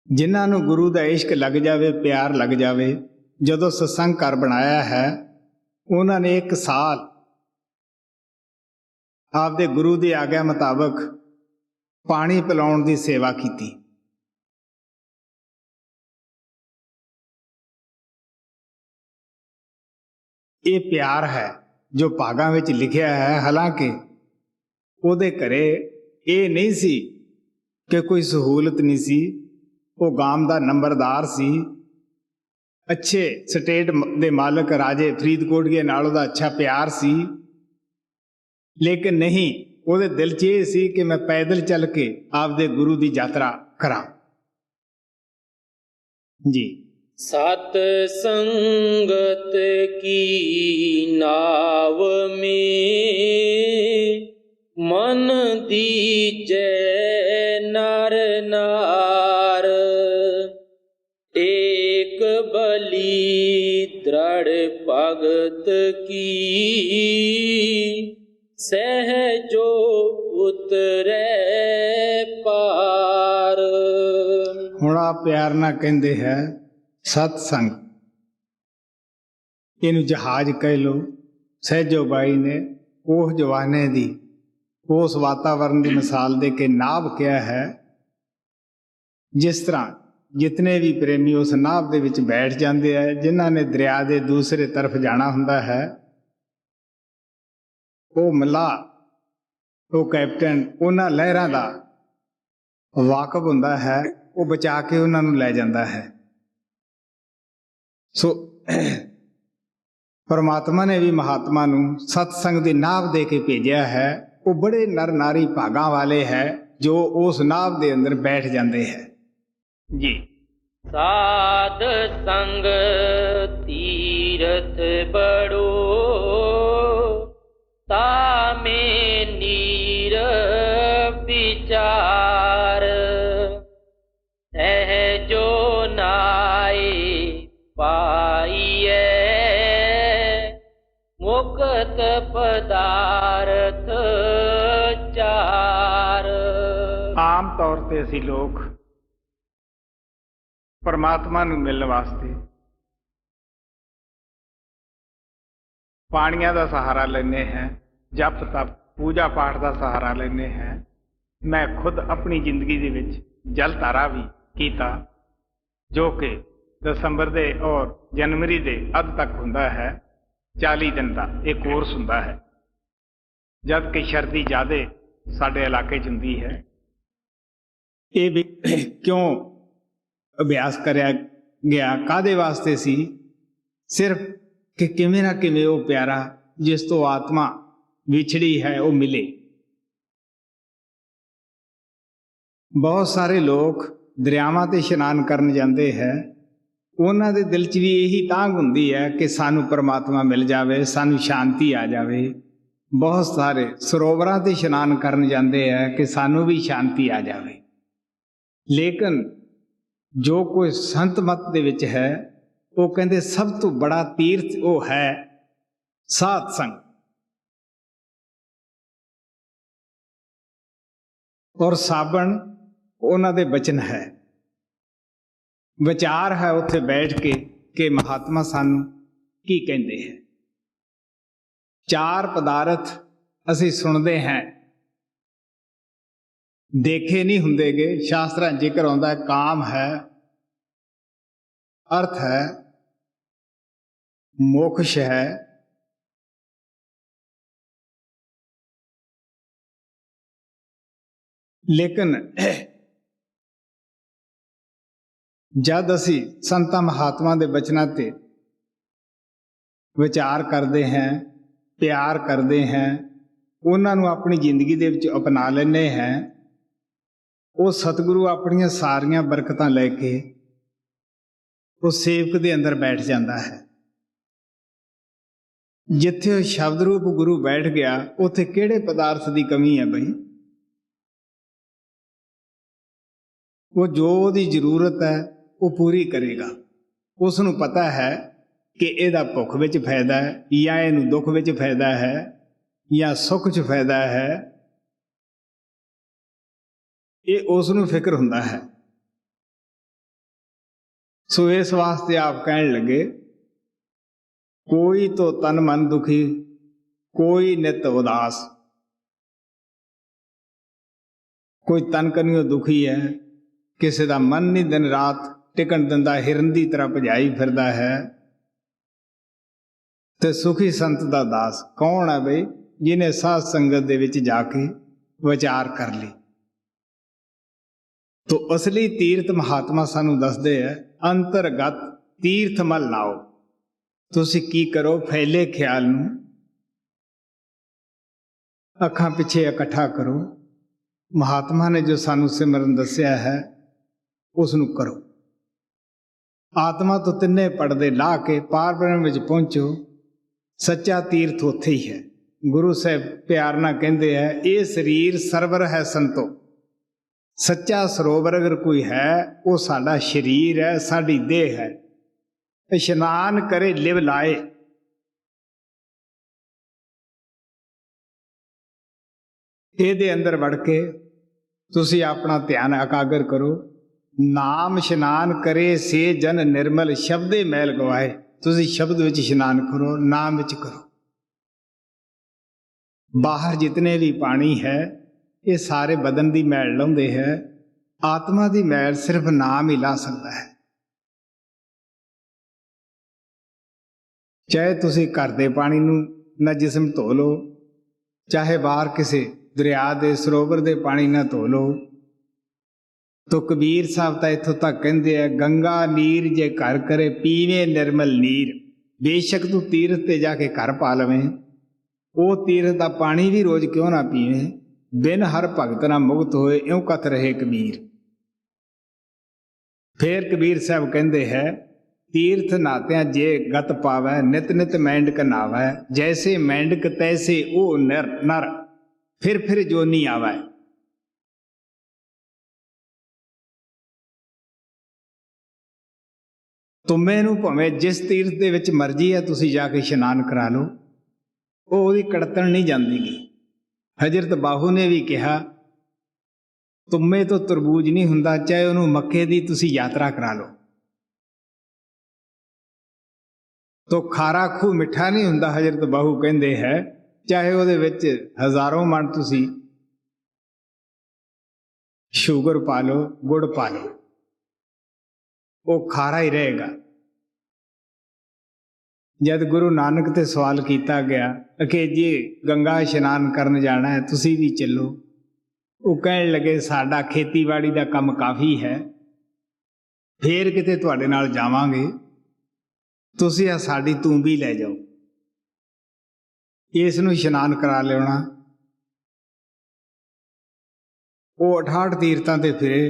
ਜਿਨ੍ਹਾਂ ਨੂੰ ਗੁਰੂ ਦਾ ਇਸ਼ਕ ਲੱਗ ਜਾਵੇ, ਪਿਆਰ ਲੱਗ ਜਾਵੇ, ਜਦੋਂ ਸਤਸੰਗ ਘਰ ਬਣਾਇਆ ਹੈ, ਉਹਨਾਂ ਨੇ 1 ਸਾਲ ਆਪਦੇ ਗੁਰੂ ਦੀ ਆਗਿਆ ਮੁਤਾਬਕ ਪਾਣੀ ਪਿਲਾਉਣ ਦੀ ਸੇਵਾ ਕੀਤੀ। ਇਹ ਪਿਆਰ ਹੈ ਜੋ ਭਾਗਾਂ ਵਿੱਚ ਲਿਖਿਆ ਹੈ। ਹਾਲਾਂਕਿ ਉਹਦੇ ਘਰੇ ਇਹ ਨਹੀਂ ਸੀ ਕਿ ਕੋਈ ਸਹੂਲਤ ਨਹੀਂ ਸੀ, ਉਹ ਗਾਮ ਦਾ ਨੰਬਰਦਾਰ ਸੀ, ਅੱਛੇ ਸਟੇਟ ਦੇ ਮਾਲਕ ਰਾਜੇ ਫਰੀਦਕੋਟ ਦੇ ਨਾਲ ਉਹਦਾ ਅੱਛਾ ਪਿਆਰ ਸੀ, ਲੇਕਿਨ ਨਹੀਂ, ਉਹਦੇ ਦਿਲ 'ਚ ਇਹ ਸੀ ਕਿ ਮੈਂ ਪੈਦਲ ਚੱਲ ਕੇ ਆਪਦੇ ਗੁਰੂ ਦੀ ਯਾਤਰਾ ਕਰਾਂ। ਜੀ। सत संगत की नाव में मन दीजे नर नार, एक बलि दृढ़ भगत की सहजो उतरे पार। ਹੁਣ ਆ ਪਿਆਰ ਨਾਲ ਕਹਿੰਦੇ ਹੈ ਸਤਸੰਗ, ਇਹਨੂੰ ਜਹਾਜ਼ ਕਹਿ ਲੋ। ਸਹਿਜੋ ਬਾਈ ਨੇ ਉਹ ਜਵਾਨੇ ਦੀ ਉਸ ਵਾਤਾਵਰਨ ਦੀ ਮਿਸਾਲ ਦੇ ਕੇ ਨਾਭ ਕਿਹਾ ਹੈ। ਜਿਸ ਤਰ੍ਹਾਂ ਜਿਤਨੇ ਵੀ ਪ੍ਰੇਮੀ ਉਸ ਨਾਭ ਦੇ ਵਿੱਚ ਬੈਠ ਜਾਂਦੇ ਹੈ, ਜਿਨ੍ਹਾਂ ਨੇ ਦਰਿਆ ਦੇ ਦੂਸਰੇ ਤਰਫ ਜਾਣਾ ਹੁੰਦਾ ਹੈ, ਉਹ ਮਲਾਹ, ਉਹ ਕੈਪਟਨ ਉਹਨਾਂ ਲਹਿਰਾਂ ਦਾ ਵਾਕਫ ਹੁੰਦਾ ਹੈ, ਉਹ ਬਚਾ ਕੇ ਉਹਨਾਂ ਨੂੰ ਲੈ ਜਾਂਦਾ ਹੈ। ਸੋ ਪਰਮਾਤਮਾ ਨੇ ਵੀ ਮਹਾਤਮਾ ਨੂੰ ਸਤਸੰਗ ਦੀ ਨਾਭ ਦੇ ਕੇ ਭੇਜਿਆ ਹੈ। ਉਹ ਬੜੇ ਨਰ ਨਾਰੀ ਭਾਗਾਂ ਵਾਲੇ ਹੈ ਜੋ ਉਸ ਨਾਭ ਦੇ ਅੰਦਰ ਬੈਠ ਜਾਂਦੇ ਹੈ। ਜੀ। ਸਾਧ ਸੰਗ ਤੀਰਥ ਬੜੋ, ਤਾਮੇ ਨੀਰ ਵਿਚਾਰ, ਸਹਿਜੋ ਨਾਏ ਪਾਈਏ, ਮੁਕਤ ਪਦਾਰਥ ਚਾਰ। ਆਮ ਤੌਰ ਤੇ ਅਸੀਂ ਲੋਕ ਪਰਮਾਤਮਾ ਨੂੰ ਮਿਲਣ ਵਾਸਤੇ ਪਾਣੀਆਂ ਦਾ ਸਹਾਰਾ ਲੈਂਦੇ ਹਾਂ, ਜਪ ਤਪ ਪੂਜਾ ਪਾਠ ਦਾ ਸਹਾਰਾ ਲੈਂਦੇ ਹਾਂ। ਮੈਂ ਖੁਦ ਆਪਣੀ ਜ਼ਿੰਦਗੀ ਦੇ ਵਿੱਚ ਜਲ ਧਾਰਾ ਵੀ ਕੀਤਾ, ਜੋ ਕਿ ਦਸੰਬਰ ਦੇ ਔਰ ਜਨਵਰੀ ਦੇ ਅੱਧ ਤੱਕ ਹੁੰਦਾ ਹੈ। 40 ਦਿਨ ਦਾ ਇਹ ਕੋਰਸ ਹੁੰਦਾ ਹੈ, ਜਦ ਕਿ ਸਰਦੀ ਜ਼ਿਆਦਾ ਸਾਡੇ ਇਲਾਕੇ 'ਚ ਹੁੰਦੀ ਹੈ। ਇਹ ਵੀ ਕਿਉਂ ਅਭਿਆਸ ਕਰਿਆ ਗਿਆ, ਕਾਹਦੇ ਵਾਸਤੇ ਸੀ? ਸਿਰਫ ਕਿ ਕਿਵੇਂ ਨਾ ਕਿਵੇਂ ਉਹ ਪਿਆਰਾ ਜਿਸ ਤੋਂ ਆਤਮਾ ਵਿਛੜੀ ਹੈ ਉਹ ਮਿਲੇ। ਬਹੁਤ ਸਾਰੇ ਲੋਕ ਦਰਿਆਵਾਂ ਤੇ ਇਸ਼ਨਾਨ ਕਰਨ ਜਾਂਦੇ ਹੈ, ਉਹਨਾਂ ਦੇ ਦਿਲ 'ਚ ਵੀ ਇਹੀ ਤਾਂਘ ਹੁੰਦੀ ਹੈ ਕਿ ਸਾਨੂੰ ਪਰਮਾਤਮਾ ਮਿਲ ਜਾਵੇ, ਸਾਨੂੰ ਸ਼ਾਂਤੀ ਆ ਜਾਵੇ। ਬਹੁਤ ਸਾਰੇ ਸਰੋਵਰਾਂ ਤੇ ਇਸ਼ਨਾਨ ਕਰਨ ਜਾਂਦੇ ਹੈ ਕਿ ਸਾਨੂੰ ਵੀ ਸ਼ਾਂਤੀ ਆ ਜਾਵੇ। ਲੇਕਿਨ ਜੋ ਕੋਈ ਸੰਤ ਮਤ ਦੇ ਵਿੱਚ ਹੈ, ਉਹ ਕਹਿੰਦੇ ਸਭ ਤੋਂ ਬੜਾ ਤੀਰਥ ਉਹ ਹੈ ਸਾਧ ਸੰਗ। ਔਰ ਸਾਬਣ ਉਹਨਾਂ ਦੇ ਬਚਨ ਹੈ, ਵਿਚਾਰ ਹੈ ਉੱਥੇ ਬੈਠ ਕੇ ਕਿ ਮਹਾਤਮਾ ਸਾਨੂੰ ਕੀ ਕਹਿੰਦੇ ਹੈ। 4 ਪਦਾਰਥ ਅਸੀਂ ਸੁਣਦੇ ਹਾਂ, ਦੇਖੇ ਨਹੀਂ ਹੁੰਦੇਗੇ। ਸ਼ਾਸਤਰਾਂ ਜ਼ਿਕਰ ਆਉਂਦਾ ਕਾਮ ਹੈ, ਅਰਥ ਹੈ, ਮੋਕਸ਼ ਹੈ, ਲੇਕਿਨ ਜਦ ਅਸੀਂ ਸੰਤਾਂ ਮਹਾਤਮਾ ਦੇ ਬਚਨਾਂ ਤੇ ਵਿਚਾਰ ਕਰਦੇ ਹਾਂ, ਪਿਆਰ ਕਰਦੇ ਹਾਂ, ਉਹਨਾਂ ਨੂੰ ਆਪਣੀ ਜ਼ਿੰਦਗੀ ਦੇ ਵਿੱਚ ਅਪਣਾ ਲੈਂਦੇ ਹੈ, ਉਹ ਸਤਿਗੁਰੂ ਆਪਣੀਆਂ ਸਾਰੀਆਂ ਬਰਕਤਾਂ ਲੈ ਕੇ ਉਹ ਸੇਵਕ ਦੇ ਅੰਦਰ ਬੈਠ ਜਾਂਦਾ ਹੈ। ਜਿੱਥੇ ਉਹ ਸ਼ਬਦ ਰੂਪ ਗੁਰੂ ਬੈਠ ਗਿਆ, ਉੱਥੇ ਕਿਹੜੇ ਪਦਾਰਥ ਦੀ ਕਮੀ ਹੈ ਬਈ? ਉਹ ਜੋ ਉਹਦੀ ਜ਼ਰੂਰਤ ਹੈ ਉਹ ਪੂਰੀ ਕਰੇਗਾ। ਉਸ ਨੂੰ ਪਤਾ ਹੈ ਕਿ ਇਹਦਾ ਭੁੱਖ ਵਿੱਚ ਫਾਇਦਾ ਹੈ, ਜਾਂ ਇਹਨੂੰ ਦੁੱਖ ਵਿੱਚ ਫਾਇਦਾ ਹੈ, ਜਾਂ ਸੁੱਖ 'ਚ ਫਾਇਦਾ ਹੈ। ਇਹ ਉਸ ਨੂੰ ਫਿਕਰ ਹੁੰਦਾ ਹੈ। ਸੋ ਇਸ ਵਾਸਤੇ ਆਪ ਕਹਿਣ ਲੱਗੇ, ਕੋਈ ਤੋ ਤਨ ਮਨ ਦੁਖੀ, ਕੋਈ ਨਿਤ ਉਦਾਸ। ਕੋਈ ਤਨ ਕਨਿਓ ਦੁਖੀ ਹੈ, ਕਿਸੇ ਦਾ ਮਨ ਨਹੀਂ ਦਿਨ ਰਾਤ ਟਿਕਣ ਦਿੰਦਾ, ਹਿਰਨ ਦੀ ਤਰ੍ਹਾਂ ਭਜਾਈ ਫਿਰਦਾ ਹੈ। ਤੇ ਸੁਖੀ ਸੰਤ ਦਾ ਦਾਸ ਕੌਣ ਹੈ ਬਈ? ਜਿਹਨੇ ਸਾਧ ਸੰਗਤ ਦੇ ਵਿੱਚ ਜਾ ਕੇ ਵਿਚਾਰ ਕਰ ਲਈ। ਤੋ ਅਸਲੀ ਤੀਰਥ ਮਹਾਤਮਾ ਸਾਨੂੰ ਦੱਸਦੇ ਹੈ, ਅੰਤਰਗਤ ਤੀਰਥ ਮਲ ਲਾਓ। ਤੁਸੀਂ ਕੀ ਕਰੋ? ਫੈਲੇ ਖਿਆਲ ਨੂੰ ਅੱਖਾਂ ਪਿੱਛੇ ਇਕੱਠਾ ਕਰੋ। ਮਹਾਤਮਾ ਨੇ ਜੋ ਸਾਨੂੰ ਸਿਮਰਨ ਦੱਸਿਆ ਹੈ ਉਸ ਨੂੰ ਕਰੋ। ਆਤਮਾ ਤੋਂ ਤਿੰਨੇ ਪਰਦੇ ਲਾਹ ਕੇ ਪਾਰ ਬ੍ਰਹਮ ਵਿੱਚ ਪਹੁੰਚੋ। ਸੱਚਾ ਤੀਰਥ ਉੱਥੇ ਹੀ ਹੈ। ਗੁਰੂ ਸਾਹਿਬ ਪਿਆਰ ਨਾਲ ਕਹਿੰਦੇ ਹੈ, ਇਹ ਸਰੀਰ ਸਰਵਰ ਹੈ ਸੰਤੋ। ਸੱਚਾ ਸਰੋਵਰ ਅਗਰ ਕੋਈ ਹੈ, ਉਹ ਸਾਡਾ ਸਰੀਰ ਹੈ, ਸਾਡੀ ਦੇਹ ਹੈ। ਇਸ਼ਨਾਨ ਕਰੇ ਲਿਵ ਲਾਏ। ਇਹਦੇ ਅੰਦਰ ਵੜ ਕੇ ਤੁਸੀਂ ਆਪਣਾ ਧਿਆਨ ਇਕਾਗਰ ਕਰੋ। ਨਾਮ ਇਸ਼ਨਾਨ ਕਰੇ ਸੇ ਜਨ ਨਿਰਮਲ, ਸ਼ਬਦੇ ਮੈਲ ਗਵਾਏ। ਤੁਸੀਂ ਸ਼ਬਦ ਵਿੱਚ ਇਸ਼ਨਾਨ ਕਰੋ, ਨਾਮ ਵਿੱਚ ਕਰੋ। ਬਾਹਰ ਜਿਤਨੇ ਵੀ ਪਾਣੀ ਹੈ, ਇਹ ਸਾਰੇ ਬਦਨ ਦੀ ਮੈਲ ਲਾਉਂਦੇ ਹੈ। ਆਤਮਾ ਦੀ ਮੈਲ ਸਿਰਫ ਨਾਮ ਹੀ ਲਾ ਸਕਦਾ ਹੈ। ਚਾਹੇ ਤੁਸੀਂ ਘਰ ਦੇ ਪਾਣੀ ਨੂੰ ਨਾ ਜਿਸਮ ਧੋ ਲਓ, ਚਾਹੇ ਬਾਹਰ ਕਿਸੇ ਦਰਿਆ ਦੇ ਸਰੋਵਰ ਦੇ ਪਾਣੀ ਨਾਲ ਧੋ ਲਓ। ਤੋ ਕਬੀਰ ਸਾਹਿਬ ਤਾਂ ਇੱਥੋਂ ਤੱਕ ਕਹਿੰਦੇ ਆ, ਗੰਗਾ ਨੀਰ ਜੇ ਘਰ ਕਰੇ ਪੀਵੇ ਨਿਰਮਲ ਨੀਰ। ਬੇਸ਼ੱਕ ਤੂੰ ਤੀਰਥ ਤੇ ਜਾ ਕੇ ਘਰ ਪਾ ਲਵੇਂ, ਉਹ ਤੀਰਥ ਦਾ ਪਾਣੀ ਵੀ ਰੋਜ਼ ਕਿਉਂ ਨਾ ਪੀਵੇਂ। ਬਿਨ ਹਰ ਭਗਤ ਨਾ ਮੁਕਤ ਹੋਏ, ਇਉਂ ਕਥ ਰਹੇ ਕਬੀਰ। ਫੇਰ ਕਬੀਰ ਸਾਹਿਬ ਕਹਿੰਦੇ ਹੈ, ਤੀਰਥ ਨਾਤਿਆਂ ਜੇ ਗਤ ਪਾਵੈ, ਨਿਤ ਨਿਤ ਮੈਂਡਕ ਨਾਵੈ। ਜੈਸੇ ਮੈਂਡਕ ਤੈਸੇ ਉਹ ਨਰ, ਫਿਰ ਜੋਨੀ ਆਵੈ। ਤੁਮੇ ਨੂੰ ਭਾਵੇਂ ਜਿਸ ਤੀਰਥ ਦੇ ਵਿੱਚ ਮਰਜ਼ੀ ਹੈ ਤੁਸੀਂ ਜਾ ਕੇ ਇਸ਼ਨਾਨ ਕਰਾ ਲਓ, ਉਹ ਉਹਦੀ ਕੜਤਣ ਨਹੀਂ ਜਾਂਦੀਗੀ। ਹਜ਼ਰਤ ਬਾਹੂ ਨੇ ਵੀ ਕਿਹਾ, ਤੁਮੇ ਤੋਂ ਤਰਬੂਜ ਨਹੀਂ ਹੁੰਦਾ, ਚਾਹੇ ਉਹਨੂੰ ਮੱਕੇ ਦੀ ਤੁਸੀਂ ਯਾਤਰਾ ਕਰਾ ਲਓ। ਤੋ ਖਾਰਾ ਖੂਹ ਮਿੱਠਾ ਨਹੀਂ ਹੁੰਦਾ, ਹਜ਼ਰਤ ਬਾਹੂ ਕਹਿੰਦੇ ਹੈ, ਚਾਹੇ ਉਹਦੇ ਵਿੱਚ ਹਜ਼ਾਰਾਂ ਮਣ ਤੁਸੀਂ ਸ਼ੂਗਰ ਪਾ ਲਓ, ਗੁੜ ਪਾ ਲਓ, ਉਹ ਖਾਰਾ ਹੀ ਰਹੇਗਾ। ਜਦ ਗੁਰੂ ਨਾਨਕ ਤੇ ਸਵਾਲ ਕੀਤਾ ਗਿਆ ਕਿ ਜੇ ਗੰਗਾ ਇਸ਼ਨਾਨ ਕਰਨ ਜਾਣਾ ਹੈ, ਤੁਸੀਂ ਵੀ ਚੱਲੋ। ਉਹ ਕਹਿਣ ਲੱਗੇ, ਸਾਡਾ ਖੇਤੀਬਾੜੀ ਦਾ ਕੰਮ ਕਾਫੀ ਹੈ, ਫੇਰ ਕਿਤੇ ਤੁਹਾਡੇ ਨਾਲ ਜਾਵਾਂਗੇ, ਤੁਸੀਂ ਆ ਸਾਡੀ ਤੂੰਬੀ ਲੈ ਜਾਓ, ਇਸ ਨੂੰ ਇਸ਼ਨਾਨ ਕਰਾ ਲਿਆਉਣਾ। ਉਹ 68 ਤੀਰਥਾਂ ਤੇ ਫਿਰੇ,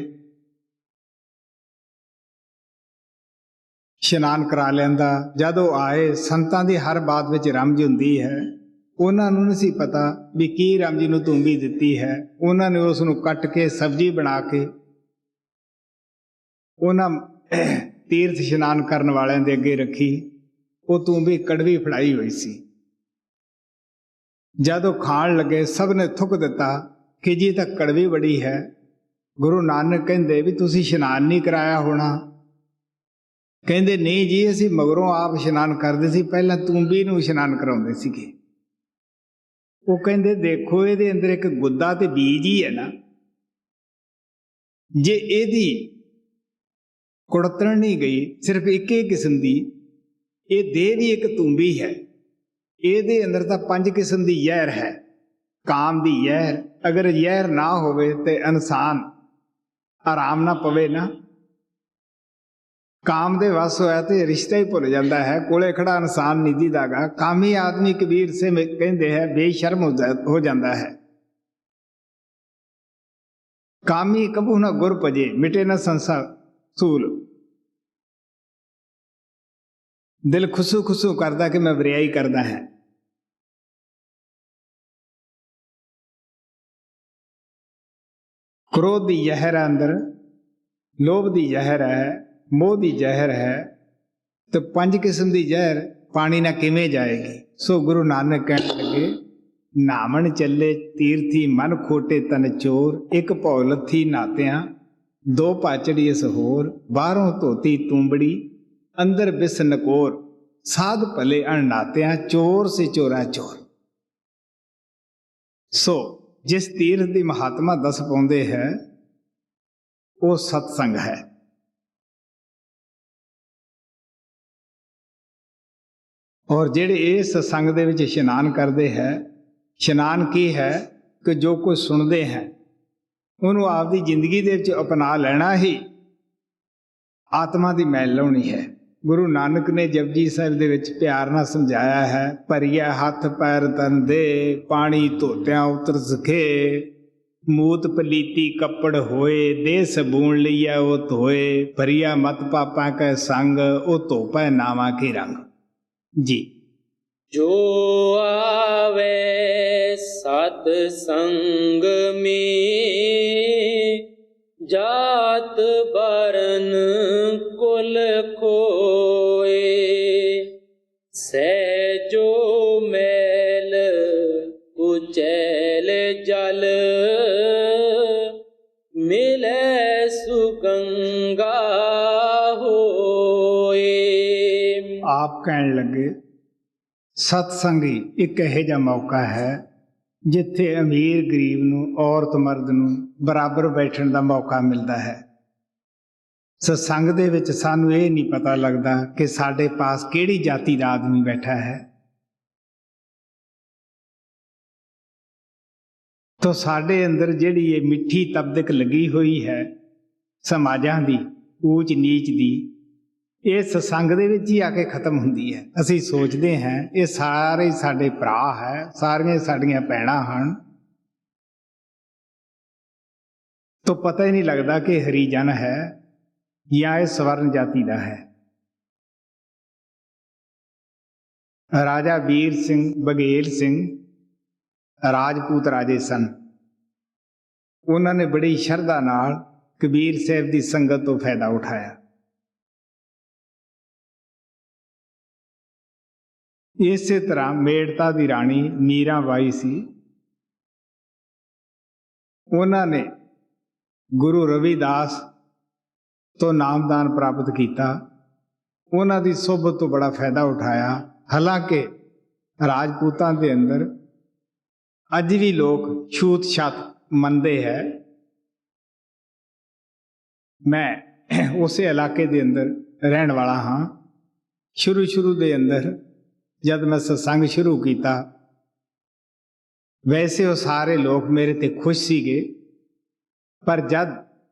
ਇਸ਼ਨਾਨ ਕਰਾ ਲੈਂਦਾ। ਜਦੋਂ ਆਏ, ਸੰਤਾਂ ਦੀ ਹਰ ਬਾਤ ਵਿੱਚ ਰਮਜ ਹੁੰਦੀ ਹੈ। ਉਹਨਾਂ ਨੂੰ ਨਹੀਂ ਸੀ ਪਤਾ ਵੀ ਕੀ ਰਾਮ ਜੀ ਨੂੰ ਤੂੰਬੀ ਦਿੱਤੀ ਹੈ। ਉਹਨਾਂ ਨੇ ਉਸ ਨੂੰ ਕੱਟ ਕੇ ਸਬਜ਼ੀ ਬਣਾ ਕੇ ਉਹਨਾਂ ਤੀਰਥ ਇਸ਼ਨਾਨ ਕਰਨ ਵਾਲਿਆਂ ਦੇ ਅੱਗੇ ਰੱਖੀ। ਉਹ ਤੂੰਬੀ ਕੜਵੀ ਫੜਾਈ ਹੋਈ ਸੀ। ਜਦੋਂ ਖਾਣ ਲੱਗੇ, ਸਭ ਨੇ ਥੁੱਕ ਦਿੱਤਾ ਕਿ ਜੀ ਤਾਂ ਕੜਵੀ ਬੜੀ ਹੈ। ਗੁਰੂ ਨਾਨਕ ਕਹਿੰਦੇ ਵੀ ਤੁਸੀਂ ਇਸ਼ਨਾਨ ਨਹੀਂ ਕਰਾਇਆ ਹੋਣਾ। ਕਹਿੰਦੇ ਨਹੀਂ ਜੀ, ਅਸੀਂ ਮਗਰੋਂ ਆਪ ਇਸ਼ਨਾਨ ਕਰਦੇ ਸੀ, ਪਹਿਲਾਂ ਤੂੰਬੀ ਨੂੰ ਇਸ਼ਨਾਨ ਕਰਾਉਂਦੇ ਸੀਗੇ। ਉਹ ਕਹਿੰਦੇ ਦੇਖੋ, ਇਹਦੇ ਅੰਦਰ ਇੱਕ ਗੁੱਦਾ ਤੇ ਬੀਜ ਹੀ ਹੈ ਨਾ, ਜੇ ਇਹਦੀ ਕੁੜਤਣ ਨਹੀਂ ਗਈ, ਸਿਰਫ ਇੱਕ ਹੀ ਕਿਸਮ ਦੀ, ਇਹ ਦੇਹ ਵੀ ਇੱਕ ਤੂੰਬੀ ਹੈ। ਇਹਦੇ ਅੰਦਰ ਤਾਂ 5 ਕਿਸਮ ਦੀ ਜ਼ਹਿਰ ਹੈ। ਕਾਮ ਦੀ ਜ਼ਹਿਰ, ਅਗਰ ਜ਼ਹਿਰ ਨਾ ਹੋਵੇ ਤੇ ਇਨਸਾਨ ਆਰਾਮ ਨਾ ਪਵੇ ਨਾ। ਕਾਮ ਦੇ ਵਸ ਹੋਇਆ ਤੇ ਰਿਸ਼ਤਾ ਹੀ ਭੁੱਲ ਜਾਂਦਾ ਹੈ। ਕੋਲੇ ਖੜਾ ਇਨਸਾਨ ਨਹੀਂ ਦੀਦਾਗਾ। ਕਾਮੀ ਆਦਮੀ ਕਬੀਰ ਸੇ ਕਹਿੰਦੇ ਹੈ ਬੇਸ਼ਰਮ ਹੋ ਜਾਂਦਾ ਹੈ। ਕਾਮੀ ਕਬੂ ਨਾ ਗੁਰ ਭਜੇ, ਮਿਟੇ ਨਾ ਸੰਸਾਰ ਸੂਲ। ਦਿਲ ਖੁਸ਼ੂ ਖੁਸ਼ੂ ਕਰਦਾ ਕਿ ਮੈਂ ਵਰਿਆਈ ਕਰਦਾ ਹੈ। क्रोध दी जहर है अंदर, लोभ दी जहर है, मोह दी जहर है, तो 5 किस्म दी जहर पानी ना किवें जाएगी। सो गुरु नानक कहने लगे, नामन चले तीर्थी मन खोटे तन चोर, एक भौ लथी नातियां 2 पाचड़ी इस होर, बाहरों धोती तूंबड़ी अंदर बिस नकोर, साध भले अणनातियां चोर से चोरा चोर। सो जिस तीर्थ की महात्मा दस पाउंदे है वो सत्संग है। और जेड़े इस संग दे विच इशनान करते हैं, इशनान की है कि जो कुछ सुनते हैं उन्होंने आपकी जिंदगी दे विच अपना लेना ही आत्मा की मैल लाउणी है। गुरु नानक ने जपजी साहिब दे विच प्यार नाल समझाया है, भरिया हथ पैर तन दे, पानी धोत्या उतर सके, मूत पलीती कपड़ होए, दे सबून लिया वो धोए, भरिया मत पापा कै संग, ओ धोपै नावा के रंग। जी जो आवे सत संग में, जात बरन कुल कोए, सहजो मैल कुचैल जल, मिले सुगंगा होए। आप कहने लगे सत्संग एक इहो जिहा मौका है जिथे अमीर गरीब नूं, औरत मर्द नूं बराबर बैठण दा मौका मिलता है। सत्संग दे विच सानूं ये नहीं पता लगता कि साडे पास किहड़ी जाति दा आदमी बैठा है। तो साडे अंदर जिहड़ी ये मिठी तबदक लगी हुई है समाजां दी, ऊच नीच दी, ये सत्संग दे विच ही आके खत्म हुंदी है। असीं सोचते हैं ये सारे साडे भरा है, सारियां साडियां भैणां हन, तो पता ही नहीं लगता कि हरिजन है या ये स्वर्ण जाति का है। राजा वीर सिंह बघेल सिंह राजपूत राजे सन। उन्होंने बड़ी शरधा नाल कबीर साहब की संगत तो फायदा उठाया। इसे तरह मेड़ता की राणी मीराबाई सी, उन्होंने गुरु रविदास तो नामदान प्राप्त किया, उन्हों की सोबत तो बड़ा फायदा उठाया। हालांकि राजपूतां के अंदर अज भी लोग छूत छात मनते हैं। मैं उस इलाके के अंदर रहने वाला हाँ। शुरू के अंदर जब मैं सत्संग शुरू किया, वैसे वो सारे लोग मेरे ते खुश सीगे, पर जब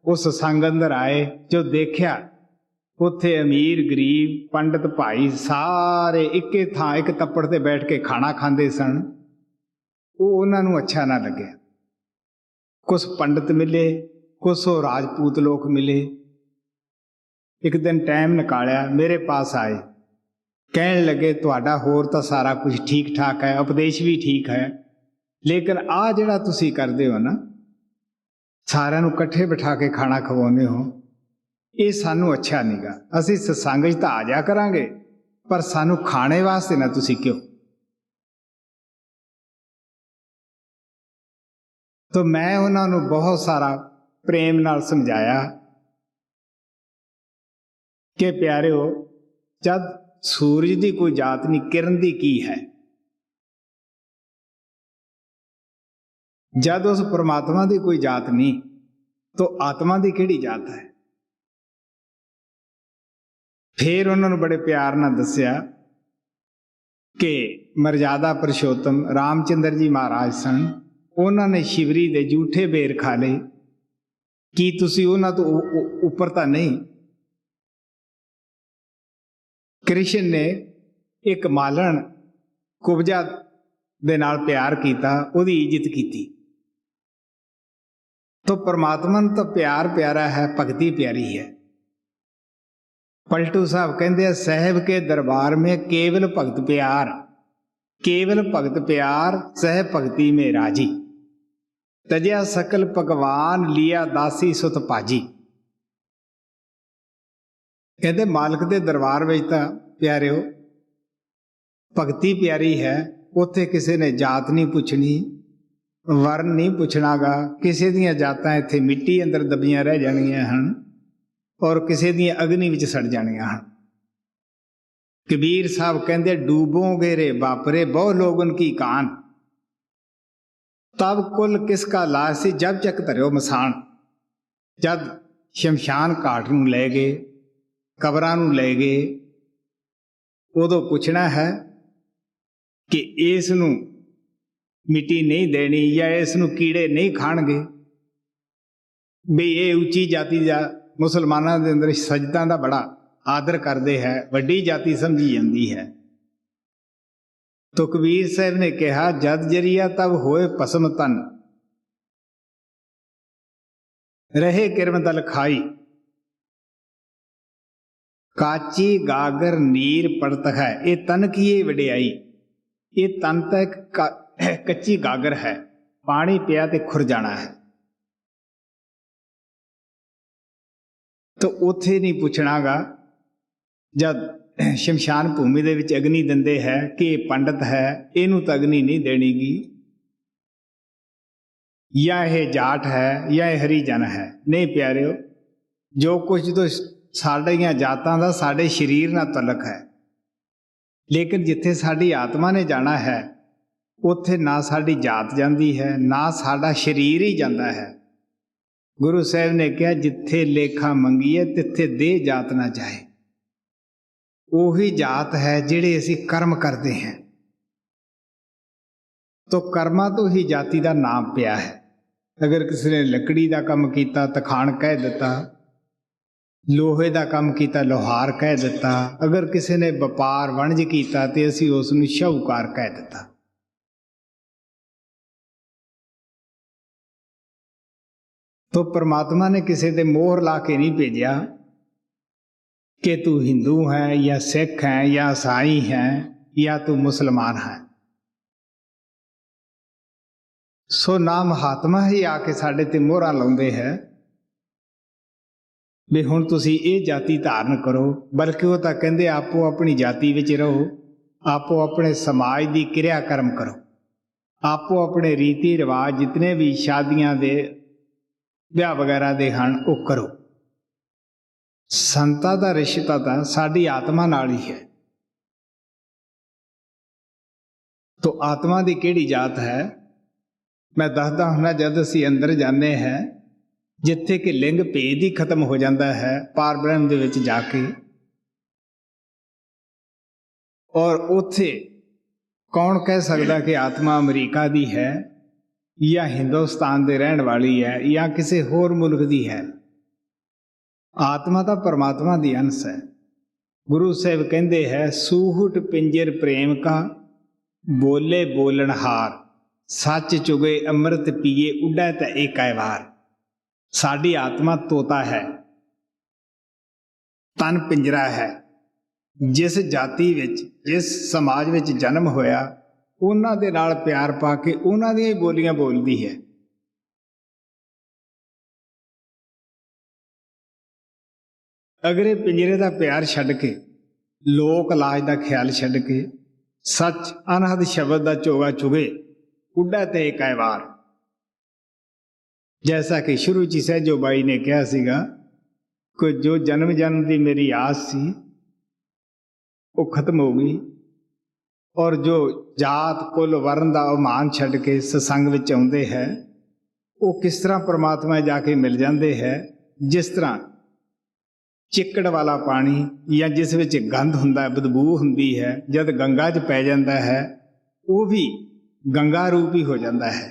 उस सत्संग अंदर आए जो देखा उत्थे अमीर गरीब पंडित भाई सारे इक्के थां एक तप्पड़ ते बैठ के खाना खांदे सन, वो उन्होंने अच्छा ना लगे। कुछ पंडित मिले, कुछ वो राजपूत लोग मिले। एक दिन टाइम निकालिया, मेरे पास आए, कहने लगे तुहाडा होर तो सारा कुछ ठीक ठाक है, उपदेश भी ठीक है, लेकिन आ जिहड़ा तुसीं करदे हो ना, सारिਆਂ ਨੂੰ इकट्ठे बिठा के खाना खवाउने हो, ये सानू अच्छा नहीं गा। असीं सत्संग च तां आ जा करांगे, पर सानू खाने वास्ते ना तुसीं क्यों। तो मैं उन्होंने बहुत सारा प्रेम नाल समझाया कि प्यारिओ, जब सूरज की कोई जात नहीं, किरण की की है। जब उस परमात्मा की कोई जात नहीं, तो आत्मा की किहड़ी जात है। फिर उन्होंने बड़े प्यार नाल दस्या कि मर्यादा पुरुषोत्तम रामचंद्र जी महाराज सन, उन्होंने शिवरी दे जूठे बेर खा ले, कि तुसी उन्हां तो उपर तां नहीं। ਕ੍ਰਿਸ਼ਨ ਨੇ ਇੱਕ ਮਾਲਣ ਕੁਬਜਾ ਦੇ ਨਾਲ ਪਿਆਰ ਕੀਤਾ, ਉਹਦੀ ਇੱਜ਼ਤ ਕੀਤੀ। तो परमात्मा ਨੂੰ ਤਾਂ ਪਿਆਰ ਪਿਆਰਾ ਹੈ, ਭਗਤੀ ਪਿਆਰੀ ਹੈ। पलटू साहब कहते हैं साहब के दरबार में केवल भगत प्यार, केवल भगत प्यार सह भगती में राजी, तजया सकल भगवान लिया दासी सुत भाजी। कहते मालक के दरबार में तो प्यारिओ भगती प्यारी है, उत्थे किसी ने जात नहीं पुछनी, वर्ण नहीं पुछनागा, किसी दियां जातां इत्थे मिट्टी अंदर दबियां रह जाणियां हन और किसी दियां अग्नि विच सड़ जाणियां हन। कबीर साहब कहंदे डूबोगे रे बापरे बहु लोगन की कान, तब कुल किसका लाश सी जब चक धरियो मसान। जद शमशान घाट नूं ले गए, कबरां नूं ले गए, उदों पुछना है कि इस नूं मिट्टी नहीं देनी या इसनूं कीड़े नहीं खाणगे। भी ये उच्ची जाति का मुसलमानों के अंदर सजदा का बड़ा आदर करते हैं, वड्डी जाति समझी जाती है। तो कबीर साहब ने कहा जद जरिया तब होए पसम तन, रहे किरम दल खाई, काची गागर नीर पड़त है। ये तन की ये वडियाई, ये तन तक कच्ची गागर है, पानी पिया ते खुर जाना है। तो उथे नहीं पुछनागा जब शमशान भूमि दे विच अग्नि दिंदे है कि पंडित है, इनू तो अग्नि नहीं देनीगी, या यह जाट है या यह हरिजन है। नहीं प्यारिओ, जो कुछ तो साडियां जातां दा साडे शरीर नाल तलक है, लेकिन जिथे साडी आत्मा ने जाना है उत्थे ना साडी जात जाती है, ना साडा शरीर ही जाता है। गुरु साहब ने कहा जिथे लेखा मंगीए तिथे दे जात ना जाए। ਉਹੀ जात है जिहड़े असीं कर्म करते हैं, तो कर्मां तो ही जाति का नाम पिया है। अगर किसी ने लकड़ी का काम किया तखाण कह दिता, लोहे का काम किया लोहार कह दिता, अगर किसी ने व्यापार वणज किया तो असीं उसनूं शाहूकार कह दिता। तो परमात्मा ने किसी दे मोहर ला के नहीं भेजा कि तू हिंदू है या सिख है या ईसाई है या तू मुसलमान है। सो ना महात्मा ही आके साडे ते मोहरां लाउंदे है भी हुण तुसीं ये जाति धारण करो, बल्कि वो तां कहंदे आपो अपनी जाति विच रहो, आपो अपने समाज की क्रिया कर्म करो, आपो अपने रीति रिवाज जितने भी शादियां दे ਵਿਆਹ ਵਗੈਰਾ ਦੇ ਹਨ ਉਹ ਕਰੋ। ਸੰਤਾਂ ਦਾ ਰਿਸ਼ਤਾ ਤਾਂ ਸਾਡੀ ਆਤਮਾ ਨਾਲ ਹੀ ਹੈ। तो आत्मा ਦੀ ਕਿਹੜੀ ਜਾਤ ਹੈ? ਮੈਂ ਦੱਸਦਾ ਹੁੰਦਾ ਜਦ ਅਸੀਂ ਅੰਦਰ ਜਾਂਦੇ ਹਾਂ, ਜਿੱਥੇ ਕਿ ਲਿੰਗ ਭੇਦ ਹੀ ਖਤਮ ਹੋ ਜਾਂਦਾ ਹੈ ਪਾਰ ਬ੍ਰਹਮ ਦੇ ਵਿੱਚ ਜਾ ਕੇ, ਔਰ ਉੱਥੇ ਕੌਣ ਕਹਿ ਸਕਦਾ ਕਿ ਆਤਮਾ ਅਮਰੀਕਾ ਦੀ ਹੈ या हिंदुस्तान दे रहन वाली है या किसी होर मुल्क दी है। आत्मा तो परमात्मा दी अंश है। गुरु साहब कहते हैं सूहट पिंजर प्रेम का बोले बोलनहार, सच चुगे अमृत पिए उड़ा ते एकै वार। साडी आत्मा तोता है, तन पिंजरा है। जिस जाति विच जिस समाज विच जन्म होया ਉਹਨਾਂ ਦੇ ਨਾਲ ਪਿਆਰ ਪਾ ਕੇ ਉਹਨਾਂ ਦੀਆਂ ਹੀ ਬੋਲੀਆਂ ਬੋਲਦੀ ਹੈ। ਅਗਰ ਇਹ ਪਿੰਜਰੇ ਦਾ ਪਿਆਰ ਛੱਡ ਕੇ, ਲੋਕ ਲਾਜ ਦਾ ਖਿਆਲ ਛੱਡ ਕੇ, ਸੱਚ ਅਨਹਦ ਸ਼ਬਦ ਦਾ ਚੋਗਾ ਚੁਗੇ ਉੱਡਾ ਤੇ ਇਕੈ ਵਾਰ। ਜੈਸਾ ਕਿ ਸ਼ੁਰੂ 'ਚ ਸਹਿਜੋ ਬਾਈ ਨੇ ਕਿਹਾ ਸੀਗਾ ਕਿ ਜੋ ਜਨਮ ਜਨਮ ਦੀ ਮੇਰੀ ਆਸ ਸੀ ਉਹ ਖਤਮ ਹੋ ਗਈ, और जो जात कुल वर्ण का ओमान छड्ड के सत्संग विच आउंदे है वो किस तरह परमात्मा जाके मिल जाते हैं। जिस तरह चिक्कड़ वाला पानी या जिस विच गंध हुंदा है, बदबू हुंदी है, जद गंगा च पै जाता है वो भी गंगा रूप ही हो जाता है।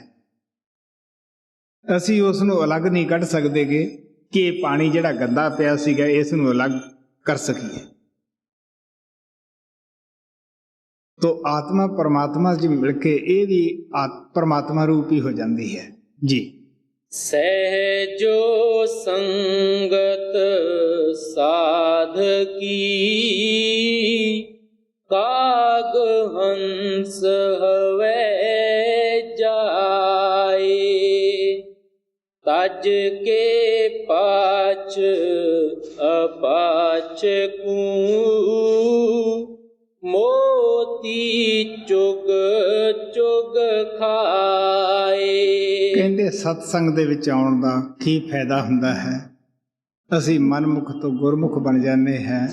असी उसनूं अलग नहीं कढ़ सकते कि पानी जिहड़ा गंदा पिया सीगा इस नूं अलग कर सकीए। तो आत्मा परमात्मा च मिल के ये भी परमात्मा रूप ही हो जाती है जी। सहजो संगत साध की, काग हंस हवे जाए, तज के पाछ अपाछ को, मोती चुग चुग खाए। ਕਹਿੰਦੇ ਸਤਸੰਗ ਦੇ ਵਿੱਚ ਆਉਣ ਦਾ ਕੀ ਫਾਇਦਾ ਹੁੰਦਾ ਹੈ? ਅਸੀਂ ਮਨਮੁਖ ਤੋਂ ਗੁਰਮੁਖ ਬਣ ਜਾਂਦੇ ਹਾਂ।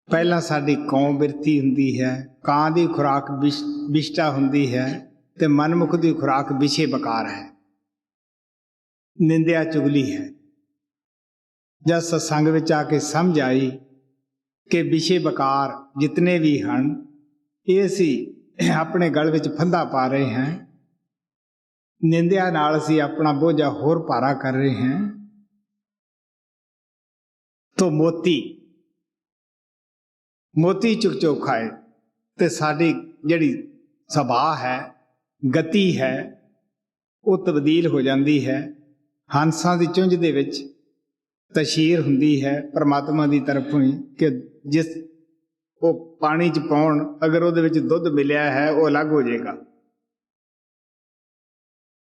ਪਹਿਲਾਂ ਸਾਡੀ ਕੌਮ ਬਿਰਤੀ ਹੁੰਦੀ ਹੈ, ਕਾਂ ਦੀ ਖੁਰਾਕ ਵਿਸ਼ਟਾ ਹੁੰਦੀ ਹੈ ਤੇ ਮਨਮੁਖ ਦੀ ਖੁਰਾਕ ਵਿਸ਼ੇ ਬਕਾਰ ਹੈ, ਨਿੰਦਿਆ ਚੁਗਲੀ ਹੈ। ਜਦ ਸਤਸੰਗ ਵਿੱਚ ਆ ਕੇ ਸਮਝ ਆਈ ਕਿ ਵਿਸ਼ੇ ਬਕਾਰ ਜਿਤਨੇ ਵੀ ਹਨ ਇਹ ਅਸੀਂ ਆਪਣੇ ਗਲ ਵਿੱਚ ਫੰਦਾ ਪਾ ਰਹੇ ਹਾਂ, ਨਿੰਦਿਆ ਨਾਲ ਅਸੀਂ ਆਪਣਾ ਬੋਝਾ ਹੋਰ ਭਾਰਾ ਕਰ ਰਹੇ ਹਾਂ। ਤੋ ਮੋਤੀ ਚੁੱਕ ਚੁੱਕ ਖਾਏ ਤੇ ਸਾਡੀ ਜਿਹੜੀ ਸੁਭਾਅ ਹੈ, ਗਤੀ ਹੈ, ਉਹ ਤਬਦੀਲ ਹੋ ਜਾਂਦੀ ਹੈ। ਹੰਸਾਂ ਦੀ ਚੁੰਝ ਦੇ ਵਿੱਚ ਤਸ਼ੀਰ ਹੁੰਦੀ ਹੈ ਪਰਮਾਤਮਾ ਦੀ ਤਰਫੋਂ ਹੀ ਕਿ ਜਿਸ ਉਹ ਪਾਣੀ 'ਚ ਪਾਉਣ, ਅਗਰ ਉਹਦੇ ਵਿੱਚ ਦੁੱਧ ਮਿਲਿਆ ਹੈ ਉਹ ਅਲੱਗ ਹੋ ਜਾਏਗਾ।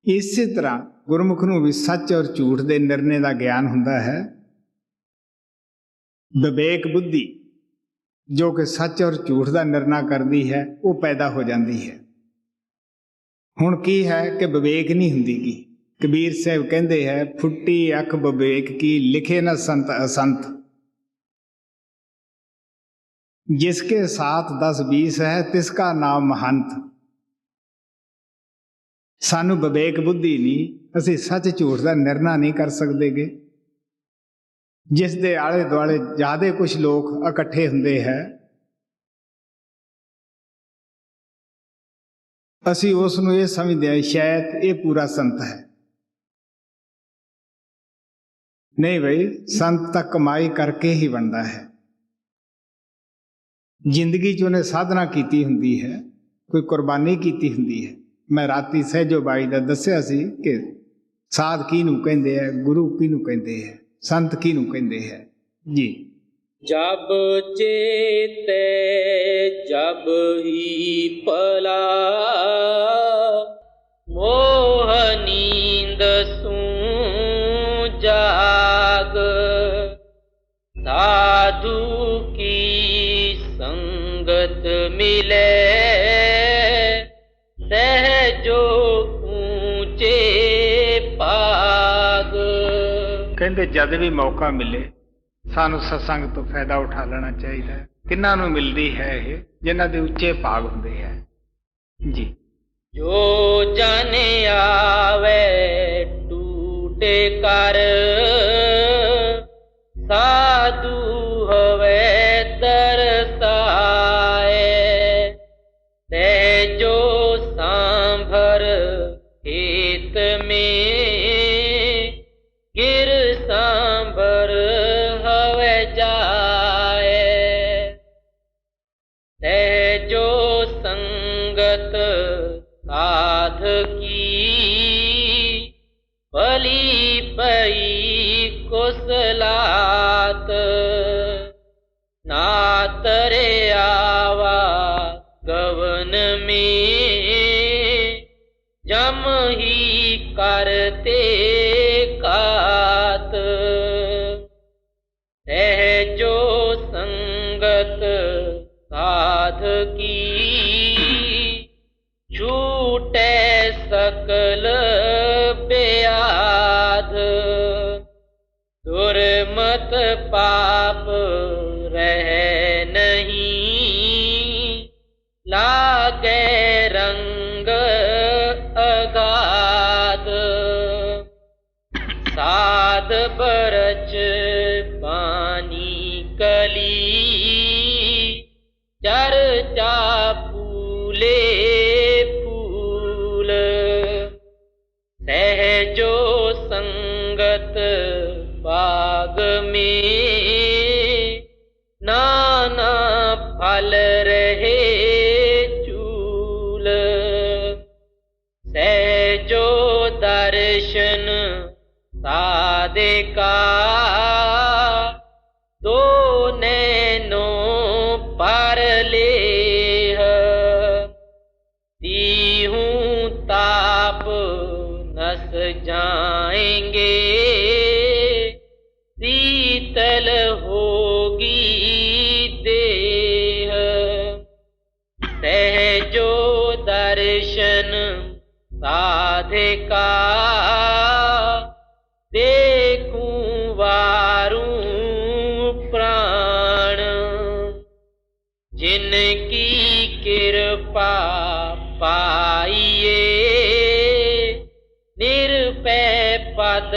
ਇਸੇ ਤਰ੍ਹਾਂ ਗੁਰਮੁਖ ਨੂੰ ਵੀ ਸੱਚ ਔਰ ਝੂਠ ਦੇ ਨਿਰਣੇ ਦਾ ਗਿਆਨ ਹੁੰਦਾ ਹੈ। ਵਿਵੇਕ ਬੁੱਧੀ ਜੋ ਕਿ ਸੱਚ ਔਰ ਝੂਠ ਦਾ ਨਿਰਣਾ ਕਰਦੀ ਹੈ ਉਹ ਪੈਦਾ ਹੋ ਜਾਂਦੀ ਹੈ। ਹੁਣ ਕੀ ਹੈ ਕਿ ਵਿਵੇਕ ਨਹੀਂ ਹੁੰਦੀ ਗੀ। ਕਬੀਰ ਸਾਹਿਬ ਕਹਿੰਦੇ ਹੈ, ਫੁੱਟੀ ਅੱਖ ਵਿਵੇਕ ਕੀ, ਲਿਖੇ ਨਾ ਸੰਤ ਅਸੰਤ। ਜਿਸਕੇ ਸਾਥ 10-20 ਹੈ ਤਿਸਕਾ ਨਾਮ ਮਹੰਤ। ਸਾਨੂੰ ਵਿਵੇਕ ਬੁੱਧੀ ਨਹੀਂ, ਅਸੀਂ ਸੱਚ ਝੂਠ ਦਾ ਨਿਰਣਾ ਨਹੀਂ ਕਰ ਸਕਦੇਗੇ। ਜਿਸ ਦੇ ਆਲੇ ਦੁਆਲੇ ਜ਼ਿਆਦਾ ਕੁਝ ਲੋਕ ਇਕੱਠੇ ਹੁੰਦੇ ਹੈ, ਅਸੀਂ ਉਸ ਨੂੰ ਇਹ ਸਮਝਦੇ ਹਾਂ ਸ਼ਾਇਦ ਇਹ ਪੂਰਾ ਸੰਤ ਹੈ। ਨਹੀਂ ਬਈ, ਸੰਤ ਤਾਂ ਕਮਾਈ ਕਰਕੇ ਹੀ ਬਣਦਾ ਹੈ। ਜ਼ਿੰਦਗੀ 'ਚ ਉਹਨੇ ਸਾਧਨਾ ਕੀਤੀ ਹੁੰਦੀ ਹੈ, ਕੋਈ ਕੁਰਬਾਨੀ ਕੀਤੀ ਹੁੰਦੀ ਹੈ। ਮੈਂ ਰਾਤੀ ਸਹਿਜੋ ਬਾਈ ਦਾ ਦੱਸਿਆ ਸੀ ਕਿ ਸਾਧ ਕਿਹਨੂੰ ਕਹਿੰਦੇ ਹੈ, ਗੁਰੂ ਕਿਹਨੂੰ ਕਹਿੰਦੇ ਹੈ, ਸੰਤ ਕਿਹਨੂੰ ਕਹਿੰਦੇ ਹੈ ਜੀ। ਜਬ ਚੇਤੇ ਜਬ ਹੀ ਪਲਾ, ਮੋਹ ਨੀਂਦ ਸੂ ਜਾਗ, ਸਾਧੂ ਕੀ ਸੰਗਤ ਮਿਲੇ, ਸਹਿਜੋ ਊਚੇ ਭਾਗ। ਕਹਿੰਦੇ ਜਦ ਵੀ ਮੌਕਾ ਮਿਲੇ ਸਾਨੂੰ ਸਤਸੰਗ ਤੋਂ ਫਾਇਦਾ ਉਠਾ ਲੈਣਾ ਚਾਹੀਦਾ ਹੈ। ਕਿਹਨਾਂ ਨੂੰ ਮਿਲਦੀ ਹੈ ਇਹ? ਜਿਨ੍ਹਾਂ ਦੇ ਉੱਚੇ ਭਾਗ ਹੁੰਦੇ ਹੈ ਜੀ। ਜੋ ਜਨ ਆਵੇ ਟੂਟੇ ਕਰ, ਸਾਧੂ ਹਵੇ ਤਰਸਾਏ, ਤੇ ਜੋ ਸਾਂਭਰ ਹਿਤ ਮੇਂ, ਗਿਰ ਸਾਂਭਰ ਹਵੇ ਜਾਏ, ਤੇ ਜੋ ਸੰਗਤ ਸਾਧ ਕੀ, ਭਲੀ ਪਈ ਕੁਸਲਾਤ, ਨਾ ਤਰੇ ਆਵਾ ਗਵਨ ਮੇਂ, ਜਮ ਹੀ ਕਰਤੇ ਕਾਤ, ਤਹਿ ਜੋ ਸੰਗਤ ਸਾਧ ਕੀ, ਛੂਟੈ ਸਕਲ ਬਿਆਧ, ਦੁਰਮਤ ਪਾਪ ਰਹਿ ਨਹੀਂ, ਲਾਗੇ ਰੰਗ ਅਗਾਧ, ਸਾਧ ਬਰਚ ਪਾਨੀ ਕਲੀ, ਚਰਚਾ ਫੂਲੇ ਫੂਲ, ਸਹਿਜੋ ਸੰਗਤ ਬਾਗ ਮੇਂ, ਨਾਨਾ ਫਲ ਰਹੇ दर्शन साधे का, दो नैनों पर लेह, तीहूं ताप नस जाएंगे, शीतल होगी देह। सहजो दर्शन साधे का, देखूं वारूं प्राण, जिनकी कृपा पाइए, निरपै पद